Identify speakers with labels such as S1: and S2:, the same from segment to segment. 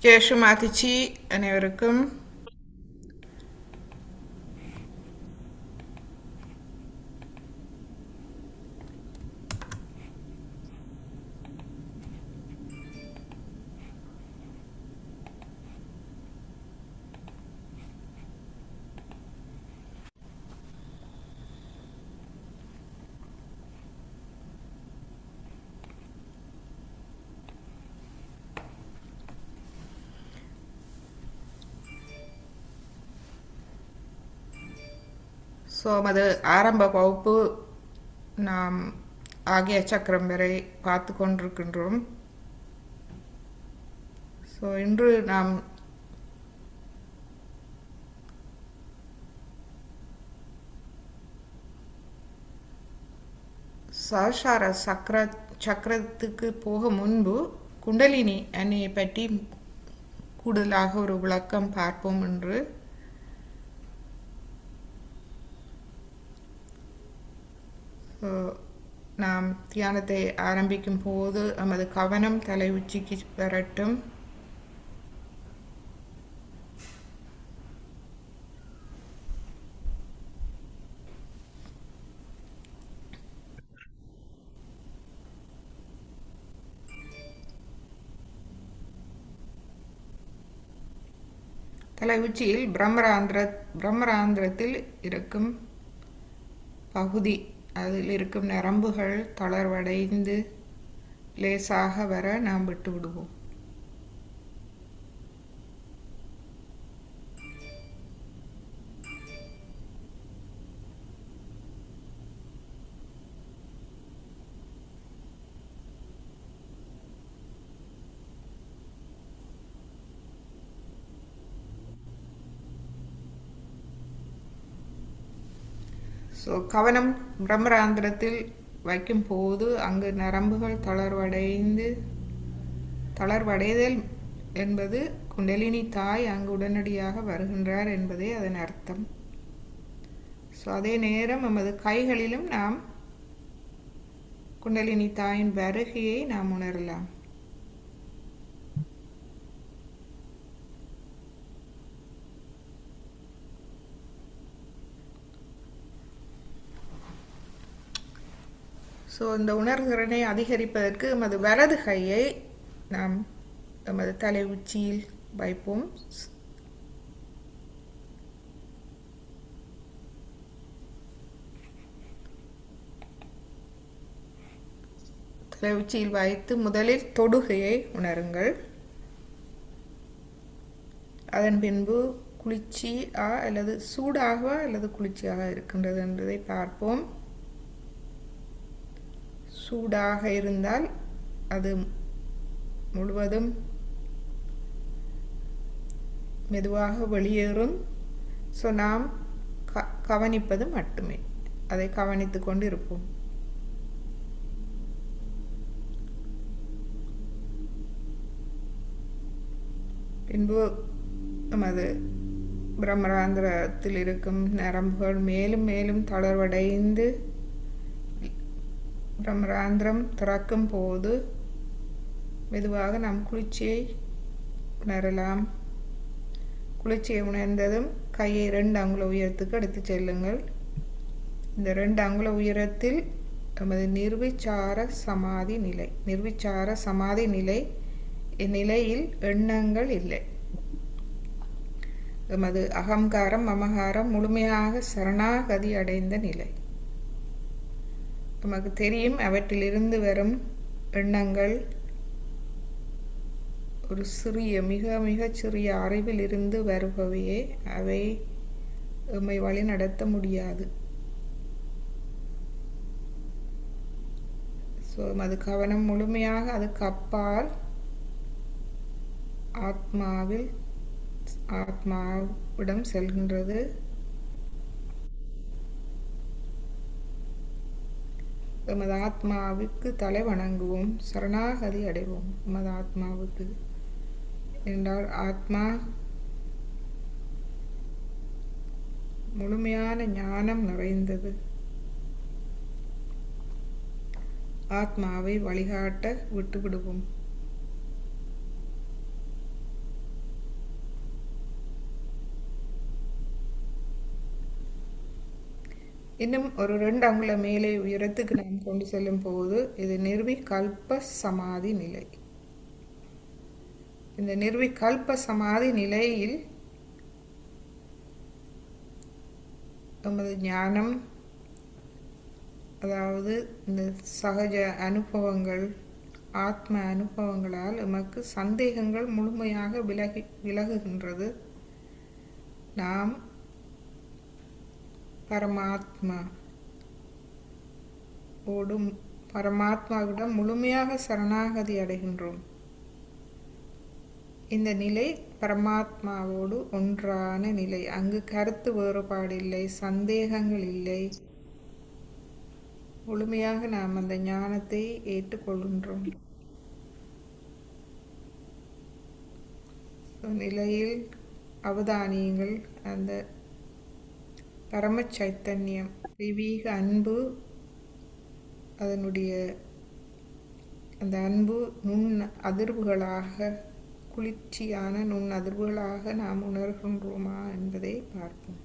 S1: ஜெயஸ்ரீ மாத்திச்சி அனைவருக்கும் அது ஆரம்ப வகுப்பு நாம் ஆகிய சக்கரம் வரை பார்த்து கொண்டிருக்கின்றோம். இன்று நாம் சஹஸ்ரார சக்கரத்துக்கு போக முன்பு குண்டலினி அன்னையை பற்றி கூடுதலாக ஒரு விளக்கம் பார்ப்போம் என்று. நாம் தியானத்தை ஆரம்பிக்கும் போது நமது கவனம் தலை உச்சிக்கு வரட்டும். தலை உச்சியில் பிரம்மராந்திரத்தில் இருக்கும் பகுதி, அதில் இருக்கும் நரம்புகள் தளர்வடைந்து லேசாக வர நாம் விட்டு விடுவோம். கவனம் பிரம்மராந்திரத்தில் வைக்கும் போது அங்கு நரம்புகள் தளர்வடைதல் என்பது குண்டலினி தாய் அங்கு உடனடியாக வருகின்றார் என்பதே அதன் அர்த்தம். அதே நேரம் நமது கைகளிலும் நாம் குண்டலினி தாயின் வருகையை நாம் உணரலாம். இந்த உணர்திறனை அதிகரிப்பதற்கு நமது வலது கையை நாம் நமது தலை உச்சியில் வைப்போம். தலை உச்சியில் வைத்து முதலில் தொடுகையை உணருங்கள். அதன் பின்பு குளிர்ச்சியா அல்லது சூடாக அல்லது குளிர்ச்சியாக இருக்கின்றது என்பதை பார்ப்போம். சூடாக இருந்தால் அது முழுவதும் மெதுவாக வெளியேறும். நாம் கவனிப்பது மட்டுமே, அதை கவனித்து கொண்டு இருப்போம். பின்பு நமது பிரம்மராந்திரத்தில் இருக்கும் நரம்புகள் மேலும் மேலும் தளர்வடைந்து பிரம்மராந்திரம் திறக்கும் போது மெதுவாக நாம் குளிர்ச்சியை உணரலாம். குளிர்ச்சியை உணர்ந்ததும் கையை 2 அங்குல உயரத்துக்கு எடுத்து செல்லுங்கள். இந்த 2 அங்குல உயரத்தில் நமது நிர்விச்சார சமாதி நிலை இந்நிலையில் எண்ணங்கள் இல்லை. நமது அகங்காரம் மமகாரம் முழுமையாக சரணாகதி அடைந்த நிலை. நமக்கு தெரியும், அவற்றிலிருந்து வரும் எண்ணங்கள் ஒரு சிறிய மிக மிக சிறிய அறிவில் இருந்து வருபவையே. அவை எம்மை வழி நடத்த முடியாது. அது கவனம் முழுமையாக அதுக்கு அப்பால் ஆத்மாவிடம் செல்கின்றது. எமது ஆத்மாவுக்கு தலை வணங்குவோம், சரணாகதி அடைவோம். எமது ஆத்மாவுக்கு என்றால் ஆத்மா முழுமையான ஞானம் நிறைந்தது. ஆத்மாவை வழிகாட்ட விட்டுவிடுவோம். இன்னும் ஒரு 2 அங்குல மேலே உயரத்துக்கு நாம் கொண்டு செல்லும் போது இது நிர்விகல்ப சமாதி நிலை. இந்த நிர்விகல்ப சமாதி நிலையில் நமது ஞானம், அதாவது இந்த சகஜ அனுபவங்கள், ஆத்ம அனுபவங்களால் எமக்கு சந்தேகங்கள் முழுமையாக விலகுகின்றது. நாம் பரமாத்மாவிடம் முழுமையாக சரணாகதி அடைகின்றோம். இந்த நிலை பரமாத்மாவோடு ஒன்றான நிலை. அங்கு கருத்து வேறுபாடு இல்லை, சந்தேகங்கள் இல்லை. முழுமையாக நாம் அந்த ஞானத்தை ஏற்றுக்கொள்கின்றோம். நிலையில் அவதானியங்கள் அந்த பரம சைத்தன்யம், தெய்வீக அன்பு, அதனுடைய அந்த அன்பு நுண் அதிர்வுகளாக, குளிர்ச்சியான நுண் அதிர்வுகளாக நாம் உணர்கின்றோமா என்பதை பார்ப்போம்.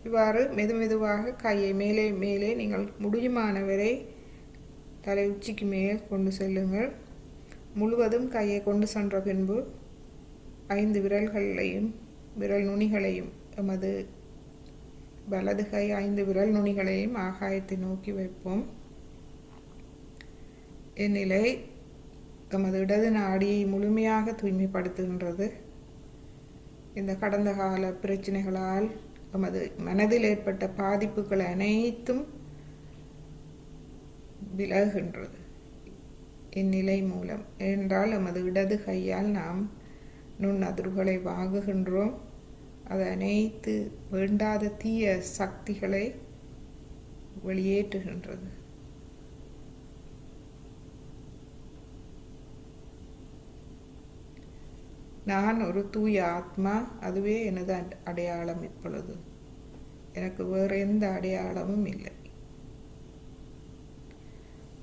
S1: இவ்வாறு மெதுமெதுவாக கையை மேலே மேலே நீங்கள் முடியுமானவரை தலை உச்சிக்கு மேல் கொண்டு செல்லுங்கள். முழுவதும் கையை கொண்டு சென்ற பின்பு 5 விரல்களையும் விரல் நுனிகளையும், எமது வலது கை 5 விரல் நுனிகளையும் ஆகாயத்தை நோக்கி வைப்போம். இந்நிலை எமது இடது நாடியை முழுமையாக தூய்மைப்படுத்துகின்றது. இந்த கடந்த கால பிரச்சனைகளால் எமது மனதில் ஏற்பட்ட பாதிப்புகள் அனைத்தும் விலகுகின்றது இந்நிலை மூலம். என்றால் எமது இடது கையால் நாம் நுண் அதிர்வுகளை வாங்குகின்றோம். அது அனைத்து வேண்டாத தீய சக்திகளை வெளியேற்றுகின்றது. நான் ஒரு தூய ஆத்மா, அதுவே எனது அடையாளம். இப்பொழுது எனக்கு வேறு எந்த அடையாளமும் இல்லை.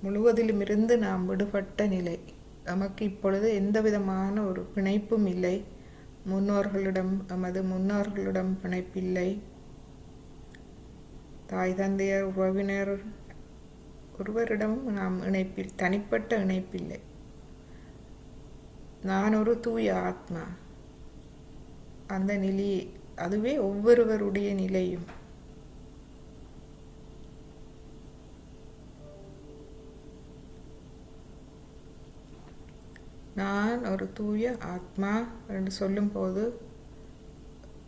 S1: முழுவதிலும் இருந்து நாம் விடுபட்ட நிலை. நமக்கு இப்பொழுது எந்த விதமான ஒரு பிணைப்பும் இல்லை. எமது முன்னோர்களிடம் பிணைப்பில்லை. தாய் தந்தையர் உறவினர் ஒருவரிடமும் நாம் தனிப்பட்ட இணைப்பில்லை. நான் ஒரு தூய ஆத்மா. அந்த நிலை அதுவே ஒவ்வொருவருடைய நிலையும். நான் ஒரு தூய ஆத்மா என்று சொல்லும்போது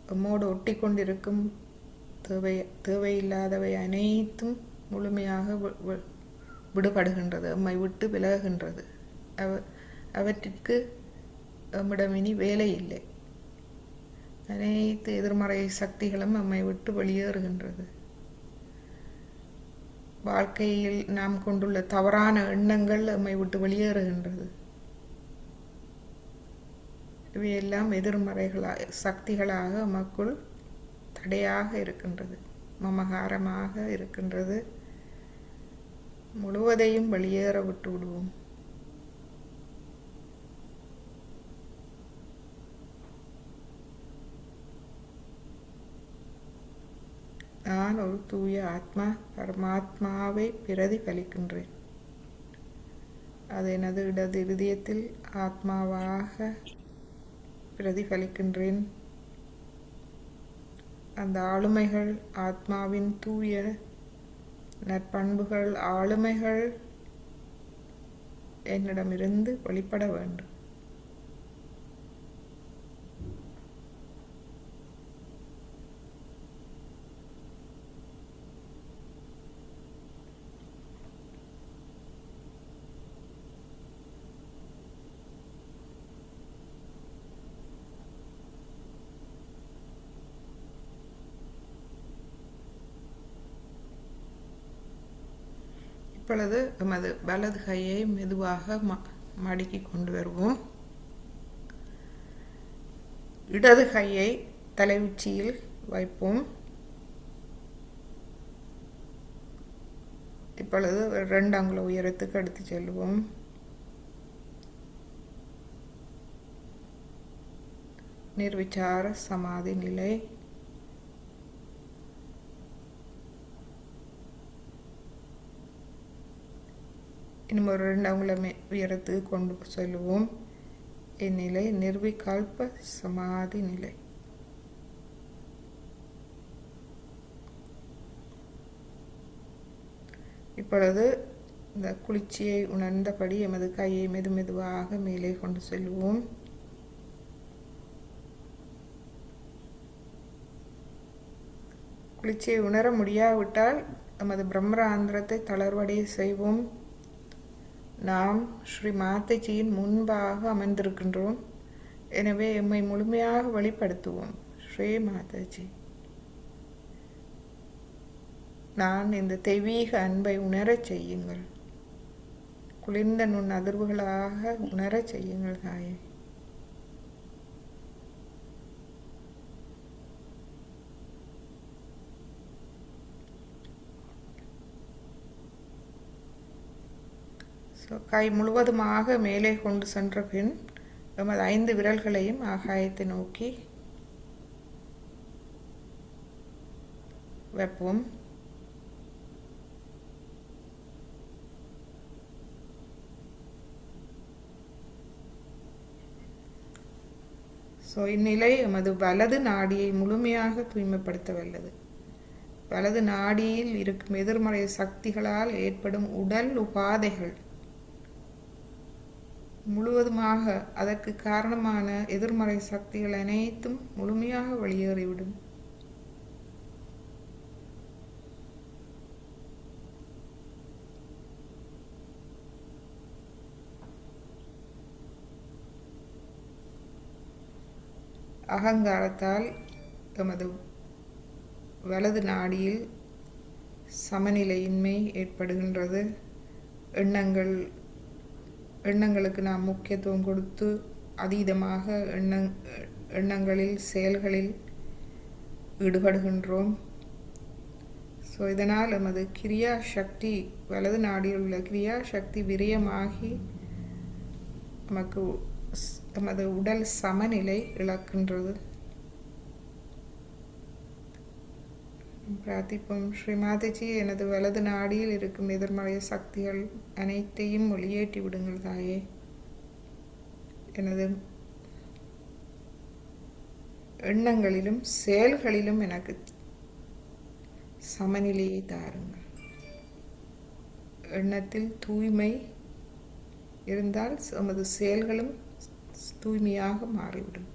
S1: நம்மோடு ஒட்டி கொண்டிருக்கும் தேவையில்லாதவை அனைத்தும் முழுமையாக விடுபடுகின்றது, நம்மை விட்டு விலகுகின்றது. அவற்றிற்கு நம்மிடம் இனி வேலை இல்லை. அனைத்து எதிர்மறை சக்திகளும் நம்மை விட்டு வெளியேறுகின்றது. வாழ்க்கையில் நாம் கொண்டுள்ள தவறான எண்ணங்கள் நம்மை விட்டு வெளியேறுகின்றது. இவையெல்லாம் எதிர்மறைகளாக சக்திகளாக நமக்குள் தடையாக இருக்கின்றது, மமகாரமாக இருக்கின்றது. முழுவதையும் வெளியேற விட்டு விடுவோம். நான் ஒரு தூய ஆத்மா, பரமாத்மாவை பிரதிபலிக்கின்றேன். அது எனது இடது இருதயத்தில் ஆத்மாவாக பிரதிபலிக்கின்றேன். அந்த ஆளுமைகள், ஆத்மாவின் தூய நற்பண்புகள், ஆளுமைகள் என்னிடமிருந்து வெளிப்பட வேண்டும். இப்பொழுது எமது வலது கையை மெதுவாக மடக்கி கொண்டு வருவோம். இடது கையை தலை உச்சியில் வைப்போம். இப்பொழுது 2 அங்குல உயரத்துக்கு எடுத்து செல்வோம். நிர்விச்சார சமாதி நிலை. இன்னும் ஒரு 2 அங்குலம் உயரத்துக்கு கொண்டு செல்வோம். இந்நிலை நிர்விகல்ப சமாதி நிலை. இப்பொழுது இந்த குளிர்ச்சியை உணர்ந்தபடி எமது கையை மெதுமெதுவாக மேலே கொண்டு செல்வோம். குளிர்ச்சியை உணர முடியாவிட்டால் நமது பிரம்மராந்திரத்தை தளர்வடைய செய்வோம். நாம் ஸ்ரீ மாதாஜியின் முன்பாக அமர்ந்திருக்கின்றோம். எனவே எம்மை முழுமையாக வெளிப்படுத்துவோம். ஸ்ரீ மாதாஜி, நான் இந்த தெய்வீக அன்பை உணரச் செய்யுங்கள். குளிர்ந்த நுண் அதிர்வுகளாக உணரச் செய்யுங்கள் தாயே. கை முழுவதுமாக மேலே கொண்டு சென்ற பின் எமது 5 விரல்களையும் ஆகாயத்தை நோக்கி வைப்போம். இந்நிலை எமது வலது நாடியை முழுமையாக தூய்மைப்படுத்த வல்லது. வலது நாடியில் இருக்கும் எதிர்மறை சக்திகளால் ஏற்படும் உடல் உபாதைகள் முழுவதுமாக, அதற்கு காரணமான எதிர்மறை சக்திகள் அனைத்தும் முழுமையாக வெளியேறிவிடும். அகங்காரத்தால் எமது வலது நாடியில் சமநிலையின்மை ஏற்படுகின்றது. எண்ணங்களுக்கு நாம் முக்கியத்துவம் கொடுத்து அதீதமாக எண்ணங்களில் செயல்களில் ஈடுபடுகின்றோம். இதனால் எமது கிரியா சக்தி, வலது நாடியில் உள்ள கிரியா சக்தி விரயமாகி நமது உடல் சமநிலை இழக்கின்றது. பிரார்த்திப்போம். ஸ்ரீ மாதாஜி, எனது வலது நாடியில் இருக்கும் எதிர்மறை சக்திகள் அனைத்தையும் வெளியேற்றி விடுங்கள் தாயே. எனது எண்ணங்களிலும் செயல்களிலும் எனக்கு சமநிலையை தாருங்கள். எண்ணத்தில் தூய்மை இருந்தால் நமது செயல்களும் தூய்மையாக மாறிவிடும்.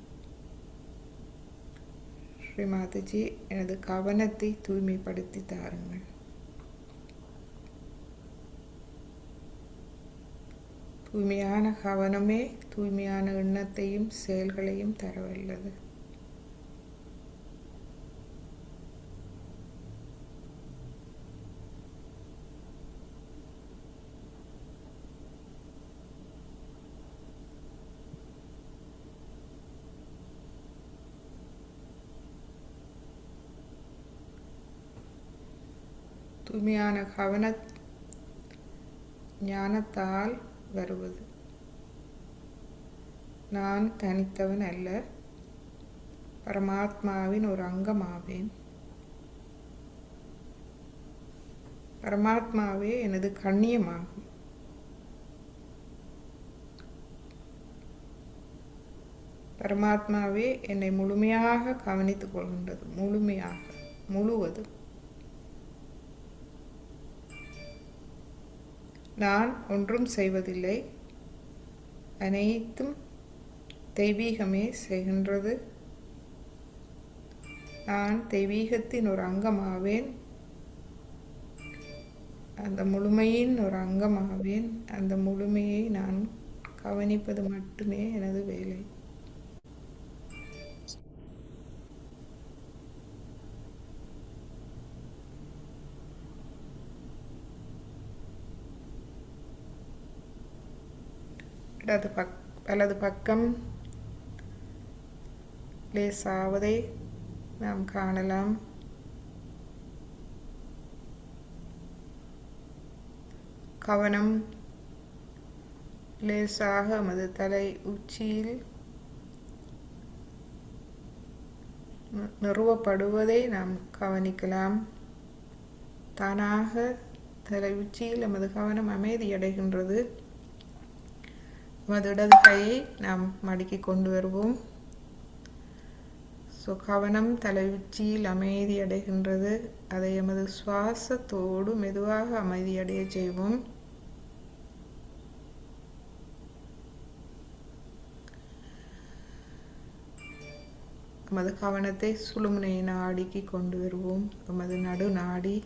S1: ஸ்ரீ மாதாஜி, எனது கவனத்தை தூய்மைப்படுத்தி தாருங்கள். தூய்மையான கவனமே தூய்மையான எண்ணத்தையும் செயல்களையும் தரவல்லது. தூய்மையான கவன ஞானத்தால் வருவது. நான் தனித்தவன் அல்ல, பரமாத்மாவின் ஒரு அங்கமாவேன். பரமாத்மாவே எனது கண்ணியமாகும். பரமாத்மாவே என்னை முழுமையாக கவனித்துக் கொள்கின்றது. முழுவதும். நான் ஒன்றும் செய்வதில்லை, அனைத்தும் தெய்வீகமே செய்கின்றது. நான் தெய்வீகத்தின் ஒரு அங்கமாவேன், அந்த முழுமையின் ஒரு அங்கமாவேன். அந்த முழுமையை நான் கவனிப்பது மட்டுமே எனது வேலை. வலது பக்கம் லேசாவதை நாம் காணலாம். கவனம் லேசாக நமது தலை உச்சியில் நிறுவப்படுவதை நாம் கவனிக்கலாம். தானாக தலை உச்சியில் நமது கவனம் அமைதியடைகின்றது. நமது இடது கையை நாம் மடக்கி கொண்டு வருவோம். கவனம் தலை உச்சியில் அமைதியடைகின்றது. அதை எமது சுவாசத்தோடு மெதுவாக அமைதியடைய செய்வோம். நமது கவனத்தை சுழுமுனை நாடிக்கு கொண்டு வருவோம். நமது நடு நாடி,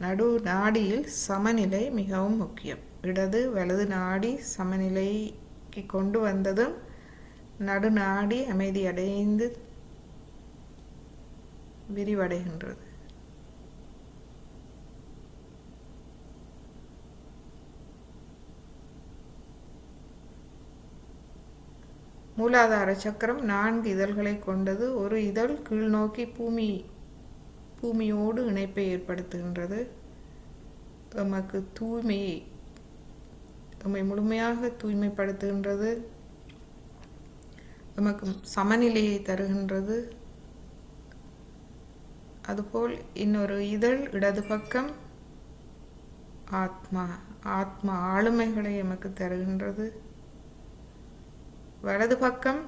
S1: நடு நாடியில் சமநிலை மிகவும் முக்கியம். இடது வலது நாடி சமநிலைக்கு கொண்டு வந்ததும் நடு நாடி அமைதியடைந்து விரிவடைகின்றது. மூலாதார சக்கரம் 4 இதழ்களை கொண்டது. ஒரு இதழ் கீழ்நோக்கி பூமியோடு இணைப்பை ஏற்படுத்துகின்றது. எமக்கு எம்மை முழுமையாக தூய்மைப்படுத்துகின்றது. எமக்கு சமநிலையை தருகின்றது. அதுபோல் இன்னொரு இதழ் இடது பக்கம் ஆத்மா ஆளுமைகளை எமக்கு தருகின்றது. வலது பக்கம்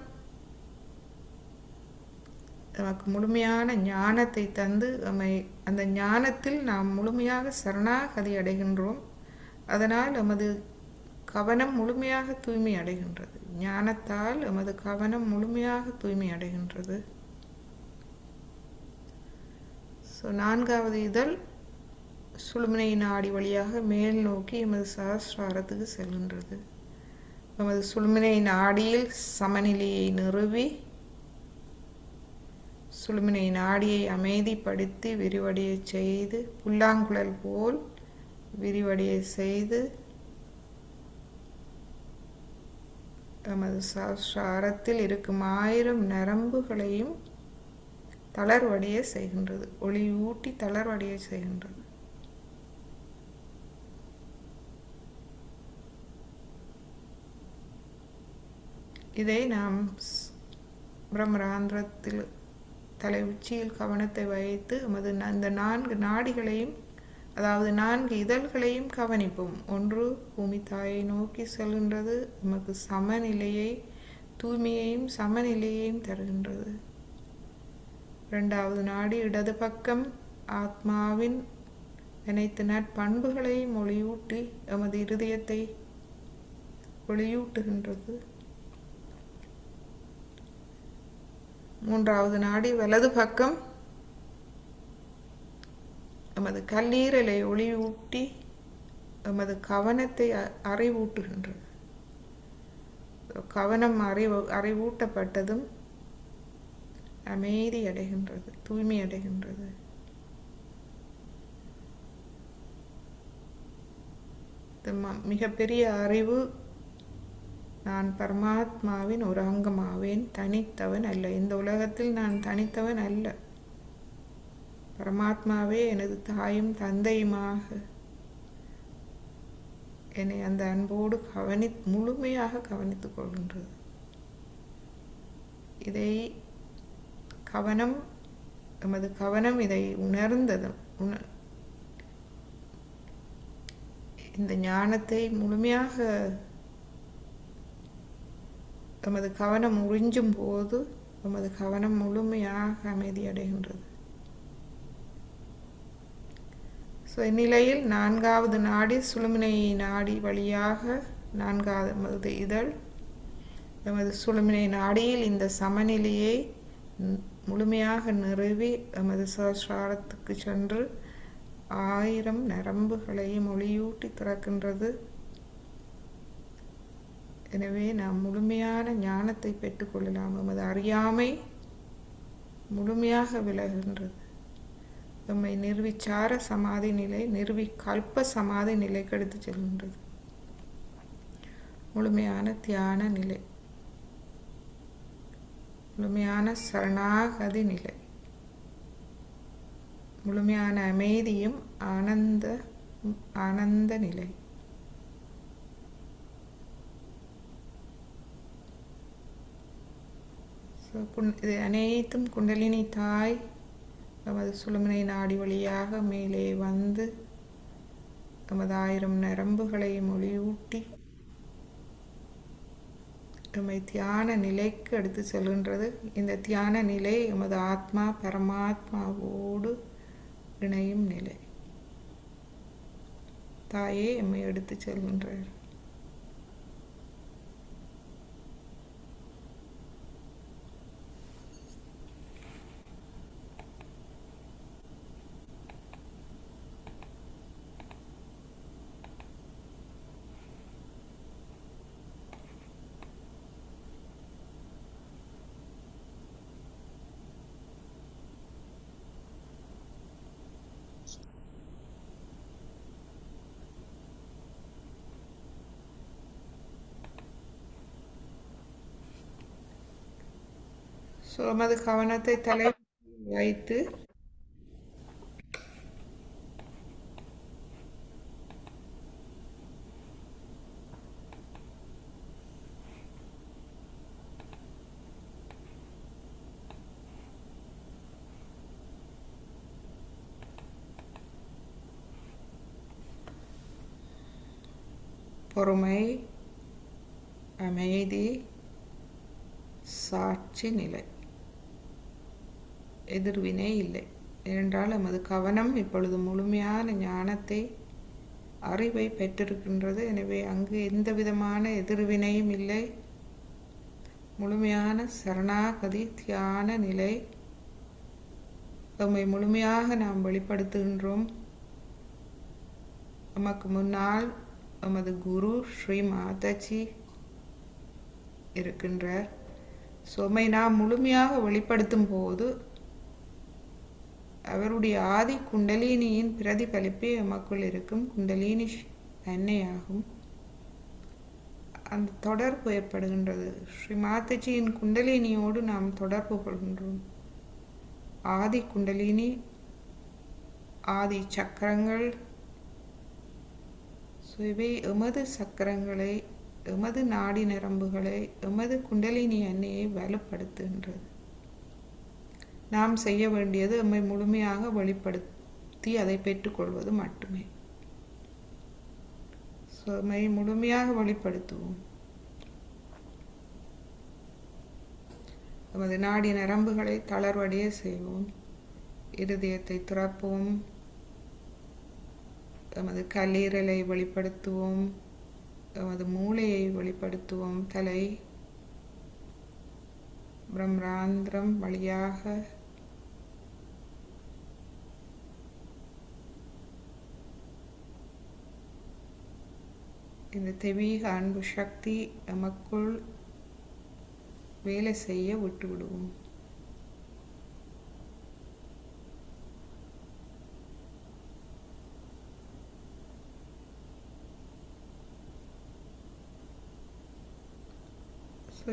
S1: நமக்கு முழுமையான ஞானத்தை தந்து அந்த ஞானத்தில் நாம் முழுமையாக சரணாகதி அடைகின்றோம். அதனால் எமது கவனம் முழுமையாக தூய்மை அடைகின்றது. ஞானத்தால் எமது கவனம் முழுமையாக தூய்மை அடைகின்றது. 4வது இதழ் சுழுமுனை நாடி வழியாக மேல் நோக்கி எமது சஹஸ்ராரத்துக்கு செல்கின்றது. நமது சுழுமுனை நாடியில் சமநிலையை நிறுவி சுழுமுனை நாடியை அமைதிப்படுத்தி விரிவடைய செய்து, புல்லாங்குழல் போல் விரிவடைய செய்து நமது சஹஸ்ராரத்தில் இருக்கும் 1000 நரம்புகளையும் தளர்வடைய செய்கின்றது. ஒளி ஊட்டி தளர்வடைய செய்கின்றது. இதை நாம் பிரம்மராந்திரத்தில் தலை உச்சியில் கவனத்தை வைத்து நமது அந்த 4 நாடிகளையும், அதாவது 4 இதழ்களையும் கவனிப்போம். ஒன்று பூமி தாயை நோக்கி செல்கின்றது. நமக்கு சமநிலையை, தூய்மையையும் சமநிலையையும் தருகின்றது. 2வது நாடி இடது பக்கம் ஆத்மாவின் அனைத்து நற்பண்புகளையும் ஒளியூட்டி எமது இருதயத்தை ஒளியூட்டுகின்றது. 3வது நாடி வலது பக்கம் எமது கல்லீரலை ஒளியூட்டி எமது கவனத்தை அறிவூட்டுகின்றது. கவனம் அறிவூட்டப்பட்டதும் அமைதி அடைகின்றது, தூய்மை அடைகின்றது. மிகப்பெரிய அறிவு, நான் பரமாத்மாவின் ஒரு அங்கமாவேன், தனித்தவன் அல்ல. இந்த உலகத்தில் நான் தனித்தவன் அல்ல. பரமாத்மாவே எனது தாயும் தந்தையுமாக என்னை அந்த அன்போடு முழுமையாக கவனித்துக் கொள்கின்றது. இதை எமது கவனம் இதை உணர்ந்ததும் இந்த ஞானத்தை முழுமையாக எமது கவனம் உறிஞ்சும் போது எமது கவனம் முழுமையாக அமைதியடைகின்றது. இந்நிலையில் 4வது நாடி சுழுமுனை நாடி வழியாக 4வது இதழ் எமது சுழுமுனை நாடியில் இந்த சமநிலையை முழுமையாக நிறுவி எமது சஹஸ்ராரத்துக்கு சென்று 1000 நரம்புகளையும் ஒளியூட்டி திறக்கின்றது. எனவே நாம் முழுமையான ஞானத்தை பெற்றுக்கொள்ளலாம். எமது அறியாமை முழுமையாக விலகுகின்றது. எம்மை நிர்விச்சார சமாதி நிலை, நிர்விகல்ப சமாதி நிலைக்கு எடுத்து செல்கின்றது. முழுமையான தியான நிலை, முழுமையான சரணாகதி நிலை, முழுமையான அமைதியும் ஆனந்த நிலை. இது அனைத்தும் குண்டலினி தாய் நமது சுழுமுனை நாடி வழியாக மேலே வந்து நமது 1000 நரம்புகளை மொழியூட்டி நம்மை தியான நிலைக்கு எடுத்து செல்கின்றது. இந்த தியான நிலை எமது ஆத்மா பரமாத்மாவோடு இணையும் நிலை. தாயே எம்மை எடுத்து செல்கின்றார். எமது கவனத்தை தலை வைத்து பொறுமை, அமைதி, சாட்சி நிலை, எதிர்வினை இல்லை. ஏனென்றால் நமது கவனம் இப்பொழுது முழுமையான ஞானத்தை அறிவை பெற்றிருக்கின்றது. எனவே அங்கு எந்த விதமான எதிர்வினையும் இல்லை. முழுமையான சரணாகதி தியான நிலை நம்மை முழுமையாக நாம் வெளிப்படுத்துகின்றோம். நமக்கு முன்னால் நமது குரு ஸ்ரீ மாதாஜி இருக்கின்றார். நம்மை நாம் முழுமையாக வெளிப்படுத்தும் போது அவருடைய ஆதி குண்டலினியின் பிரதிபலிப்பே எமக்குள் இருக்கும் குண்டலினி அன்னையாகும். அந்த தொடர்பு ஏற்படுகின்றது. ஸ்ரீ மாதாஜியின் குண்டலினியோடு நாம் தொடர்பு கொள்கின்றோம். ஆதி குண்டலினி, ஆதி சக்கரங்கள், இவை எமது சக்கரங்களை, எமது நாடி நரம்புகளை, எமது குண்டலினி அன்னையை வலுப்படுத்துகின்றது. நாம் செய்ய வேண்டியது எம்மை முழுமையாக வெளிப்படுத்தி அதை பெற்றுக்கொள்வது மட்டுமே. எம்மை முழுமையாக வெளிப்படுத்துவோம். நமது நாடி நரம்புகளை தளர்வடைய செய்வோம். இருதயத்தை திறப்போம். நமது கல்லீரலை வெளிப்படுத்துவோம். நமது மூளையை வெளிப்படுத்துவோம். தலை பிரம்மாந்திரம் வழியாக இந்த தெய்வீக அன்பு சக்தி நமக்குள் வேலை செய்ய விட்டுவிடுவோம்.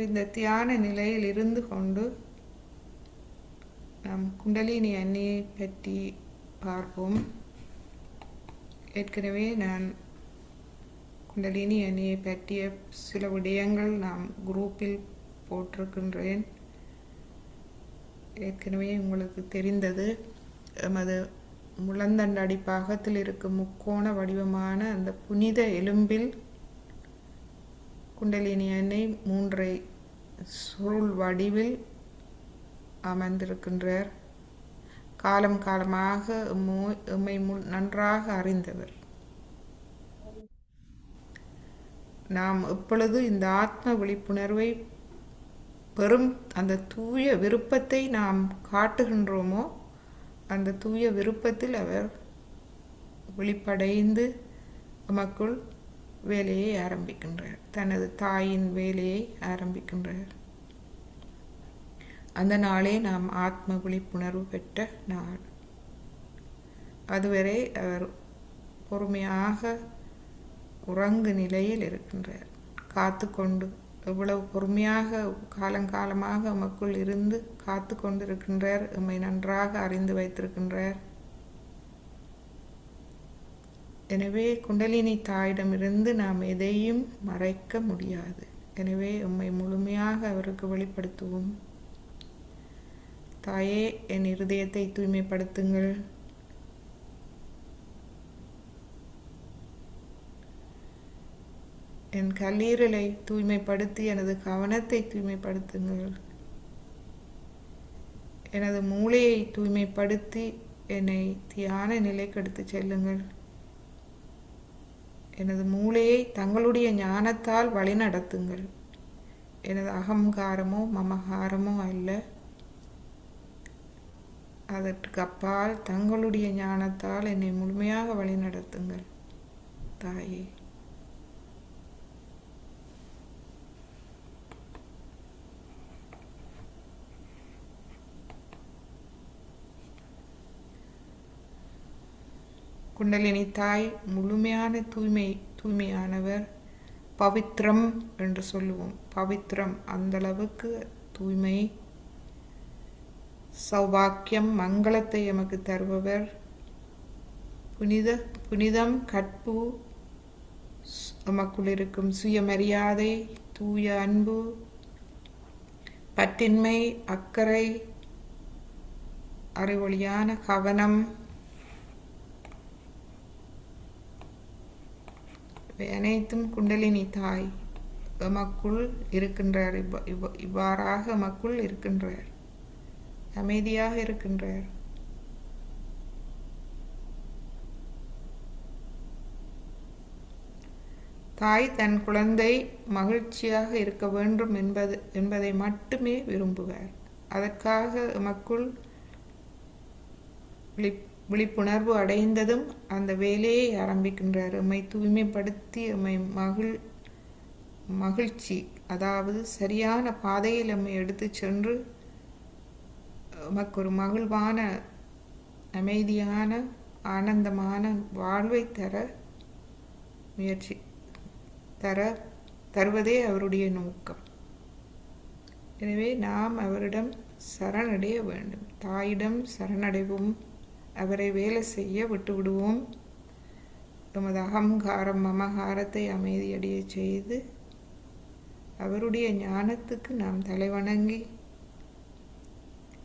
S1: இந்த தியான நிலையில் இருந்து கொண்டு நாம் குண்டலினி அன்னையை பற்றி பார்ப்போம். ஏற்கனவே நான் குண்டலினி அன்னையை பற்றிய சில விடயங்கள் நாம் குரூப்பில் போட்டிருக்கின்றேன். ஏற்கனவே உங்களுக்கு தெரிந்தது. எமது முழந்தண்டு அடிப்பாகத்தில் இருக்கும் முக்கோண வடிவமான அந்த புனித எலும்பில் குண்டலினி அன்னை 3 சுருள் வடிவில் அமர்ந்திருக்கின்றார். காலம் காலமாக எம்மை நன்றாக அறிந்தவர். நாம் எப்பொழுது இந்த ஆத்ம விழிப்புணர்வை பெறும் அந்த தூய விருப்பத்தை நாம் காட்டுகின்றோமோ அந்த தூய விருப்பத்தில் அவர் விழிப்படைந்து நமக்குள் வேலையை ஆரம்பிக்கின்றார். தனது தாயின் வேலையை ஆரம்பிக்கின்றார். அந்த நாளே நாம் ஆத்ம விழிப்புணர்வு பெற்ற நாள். அதுவரை அவர் பொறுமையாக உறங்கு நிலையில் இருக்கின்றார். காத்து கொண்டு எவ்வளவு பொறுமையாக காலங்காலமாக நமக்குள் இருந்து காத்து கொண்டிருக்கின்றார். எம்மை நன்றாக அறிந்து வைத்திருக்கின்றார். எனவே குண்டலினி தாயிடமிருந்து நாம் எதையும் மறைக்க முடியாது. எனவே எம்மை முழுமையாக அவருக்கு வெளிப்படுத்துவோம். தாயே, என் இருதயத்தை தூய்மைப்படுத்துங்கள். என் கல்லீரலை தூய்மைப்படுத்தி எனது கவனத்தை தூய்மைப்படுத்துங்கள். எனது மூளையை தூய்மைப்படுத்தி என்னை தியான நிலைக்கு எடுத்து செல்லுங்கள். எனது மூளையை தங்களுடைய ஞானத்தால் வழிநடத்துங்கள். எனது அகங்காரமோ மமகாரமோ அல்ல, அதற்கு அப்பால் தங்களுடைய ஞானத்தால் என்னை முழுமையாக வழிநடத்துங்கள் தாயே. குண்டலினி தாய் முழுமையான தூய்மையானவர். பவித்ரம் என்று சொல்லுவோம். பவித்ரம் அந்தளவுக்கு தூய்மை. சௌபாக்கியம் மங்களத்தை எமக்கு தருபவர். புனிதம் கற்பு, எமக்குள் இருக்கும் சுயமரியாதை, தூய அன்பு, பற்றின்மை, அக்கறை, அறிவொளியான கவனம், அனைத்தும் குண்டலினி தாய் எமக்குள் இருக்கின்றார். இவ்வாறாக எமக்குள் இருக்கின்றார், அமைதியாக இருக்கின்றார். தாய் தன் குழந்தை மகிழ்ச்சியாக இருக்க வேண்டும் என்பதை மட்டுமே விரும்புவார். அதற்காக எமக்குள் விழிப்புணர்வு அடைந்ததும் அந்த வேலையை ஆரம்பிக்கின்றார். எம்மை தூய்மைப்படுத்தி எம்மை மகிழ்ச்சி, அதாவது சரியான பாதையில் எம்மை எடுத்து சென்று எமக்கு ஒரு மகிழ்வான, அமைதியான, ஆனந்தமான வாழ்வை தருவதே அவருடைய நோக்கம். எனவே நாம் அவரிடம் சரணடைய வேண்டும். தாயிடம் சரணடைவோம். அவரை வேலை செய்ய விட்டுவிடுவோம். எமது அகங்காரம் மமகாரத்தை அமைதியடைய செய்து அவருடைய ஞானத்துக்கு நாம் தலைவணங்கி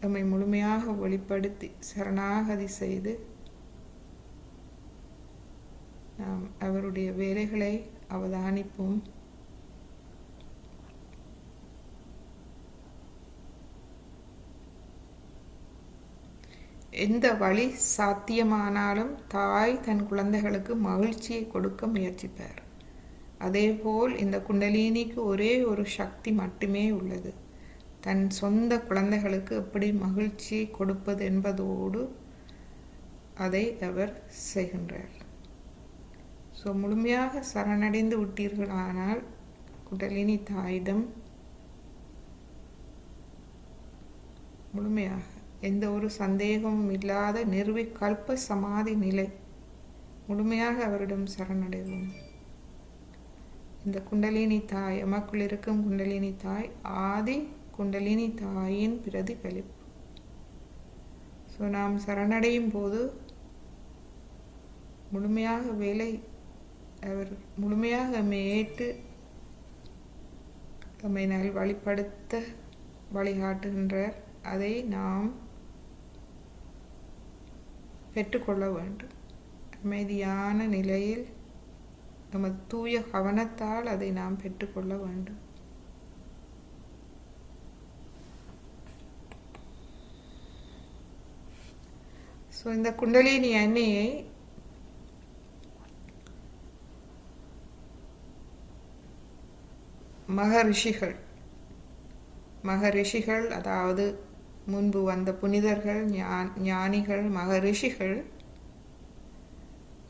S1: எம்மை முழுமையாக வெளிப்படுத்தி சரணாகதி செய்து நாம் அவருடைய வேலைகளை அவதானிப்போம். எந்த வழி சாத்தியமானாலும் தாய் தன் குழந்தைகளுக்கு மகிழ்ச்சியை கொடுக்க முயற்சிப்பார். அதேபோல் இந்த குண்டலினிக்கு ஒரே ஒரு சக்தி மட்டுமே உள்ளது, தன் சொந்த குழந்தைகளுக்கு எப்படி மகிழ்ச்சியை கொடுப்பது என்பதோடு அதை அவர் செய்கின்றார். முழுமையாக சரணடைந்து விட்டீர்களானால் குண்டலினி தாயிடம் முழுமையாக எந்த ஒரு சந்தேகமும் இல்லாத நிர்விகல்ப சமாதி நிலை, முழுமையாக அவரிடம் சரணடைவோம். இந்த குண்டலினி தாய், எமக்குள் இருக்கும் குண்டலினி தாய் ஆதி குண்டலினி தாயின் பிரதிபலிப்பு. நாம் சரணடையும் போது முழுமையாக அவர் முழுமையாக நம்மை ஏற்று நம்மை வழிப்படுத்த வழிகாட்டுகின்றார். அதை நாம் பெற்றுக்கொள்ள வேண்டும். அமைதியான நிலையில் நமது தூய கவனத்தால் அதை நாம் பெற்றுக்கொள்ள வேண்டும். இந்த குண்டலினி அன்னையை மகரிஷிகள், அதாவது முன்பு வந்த புனிதர்கள், ஞானிகள், மகரிஷிகள்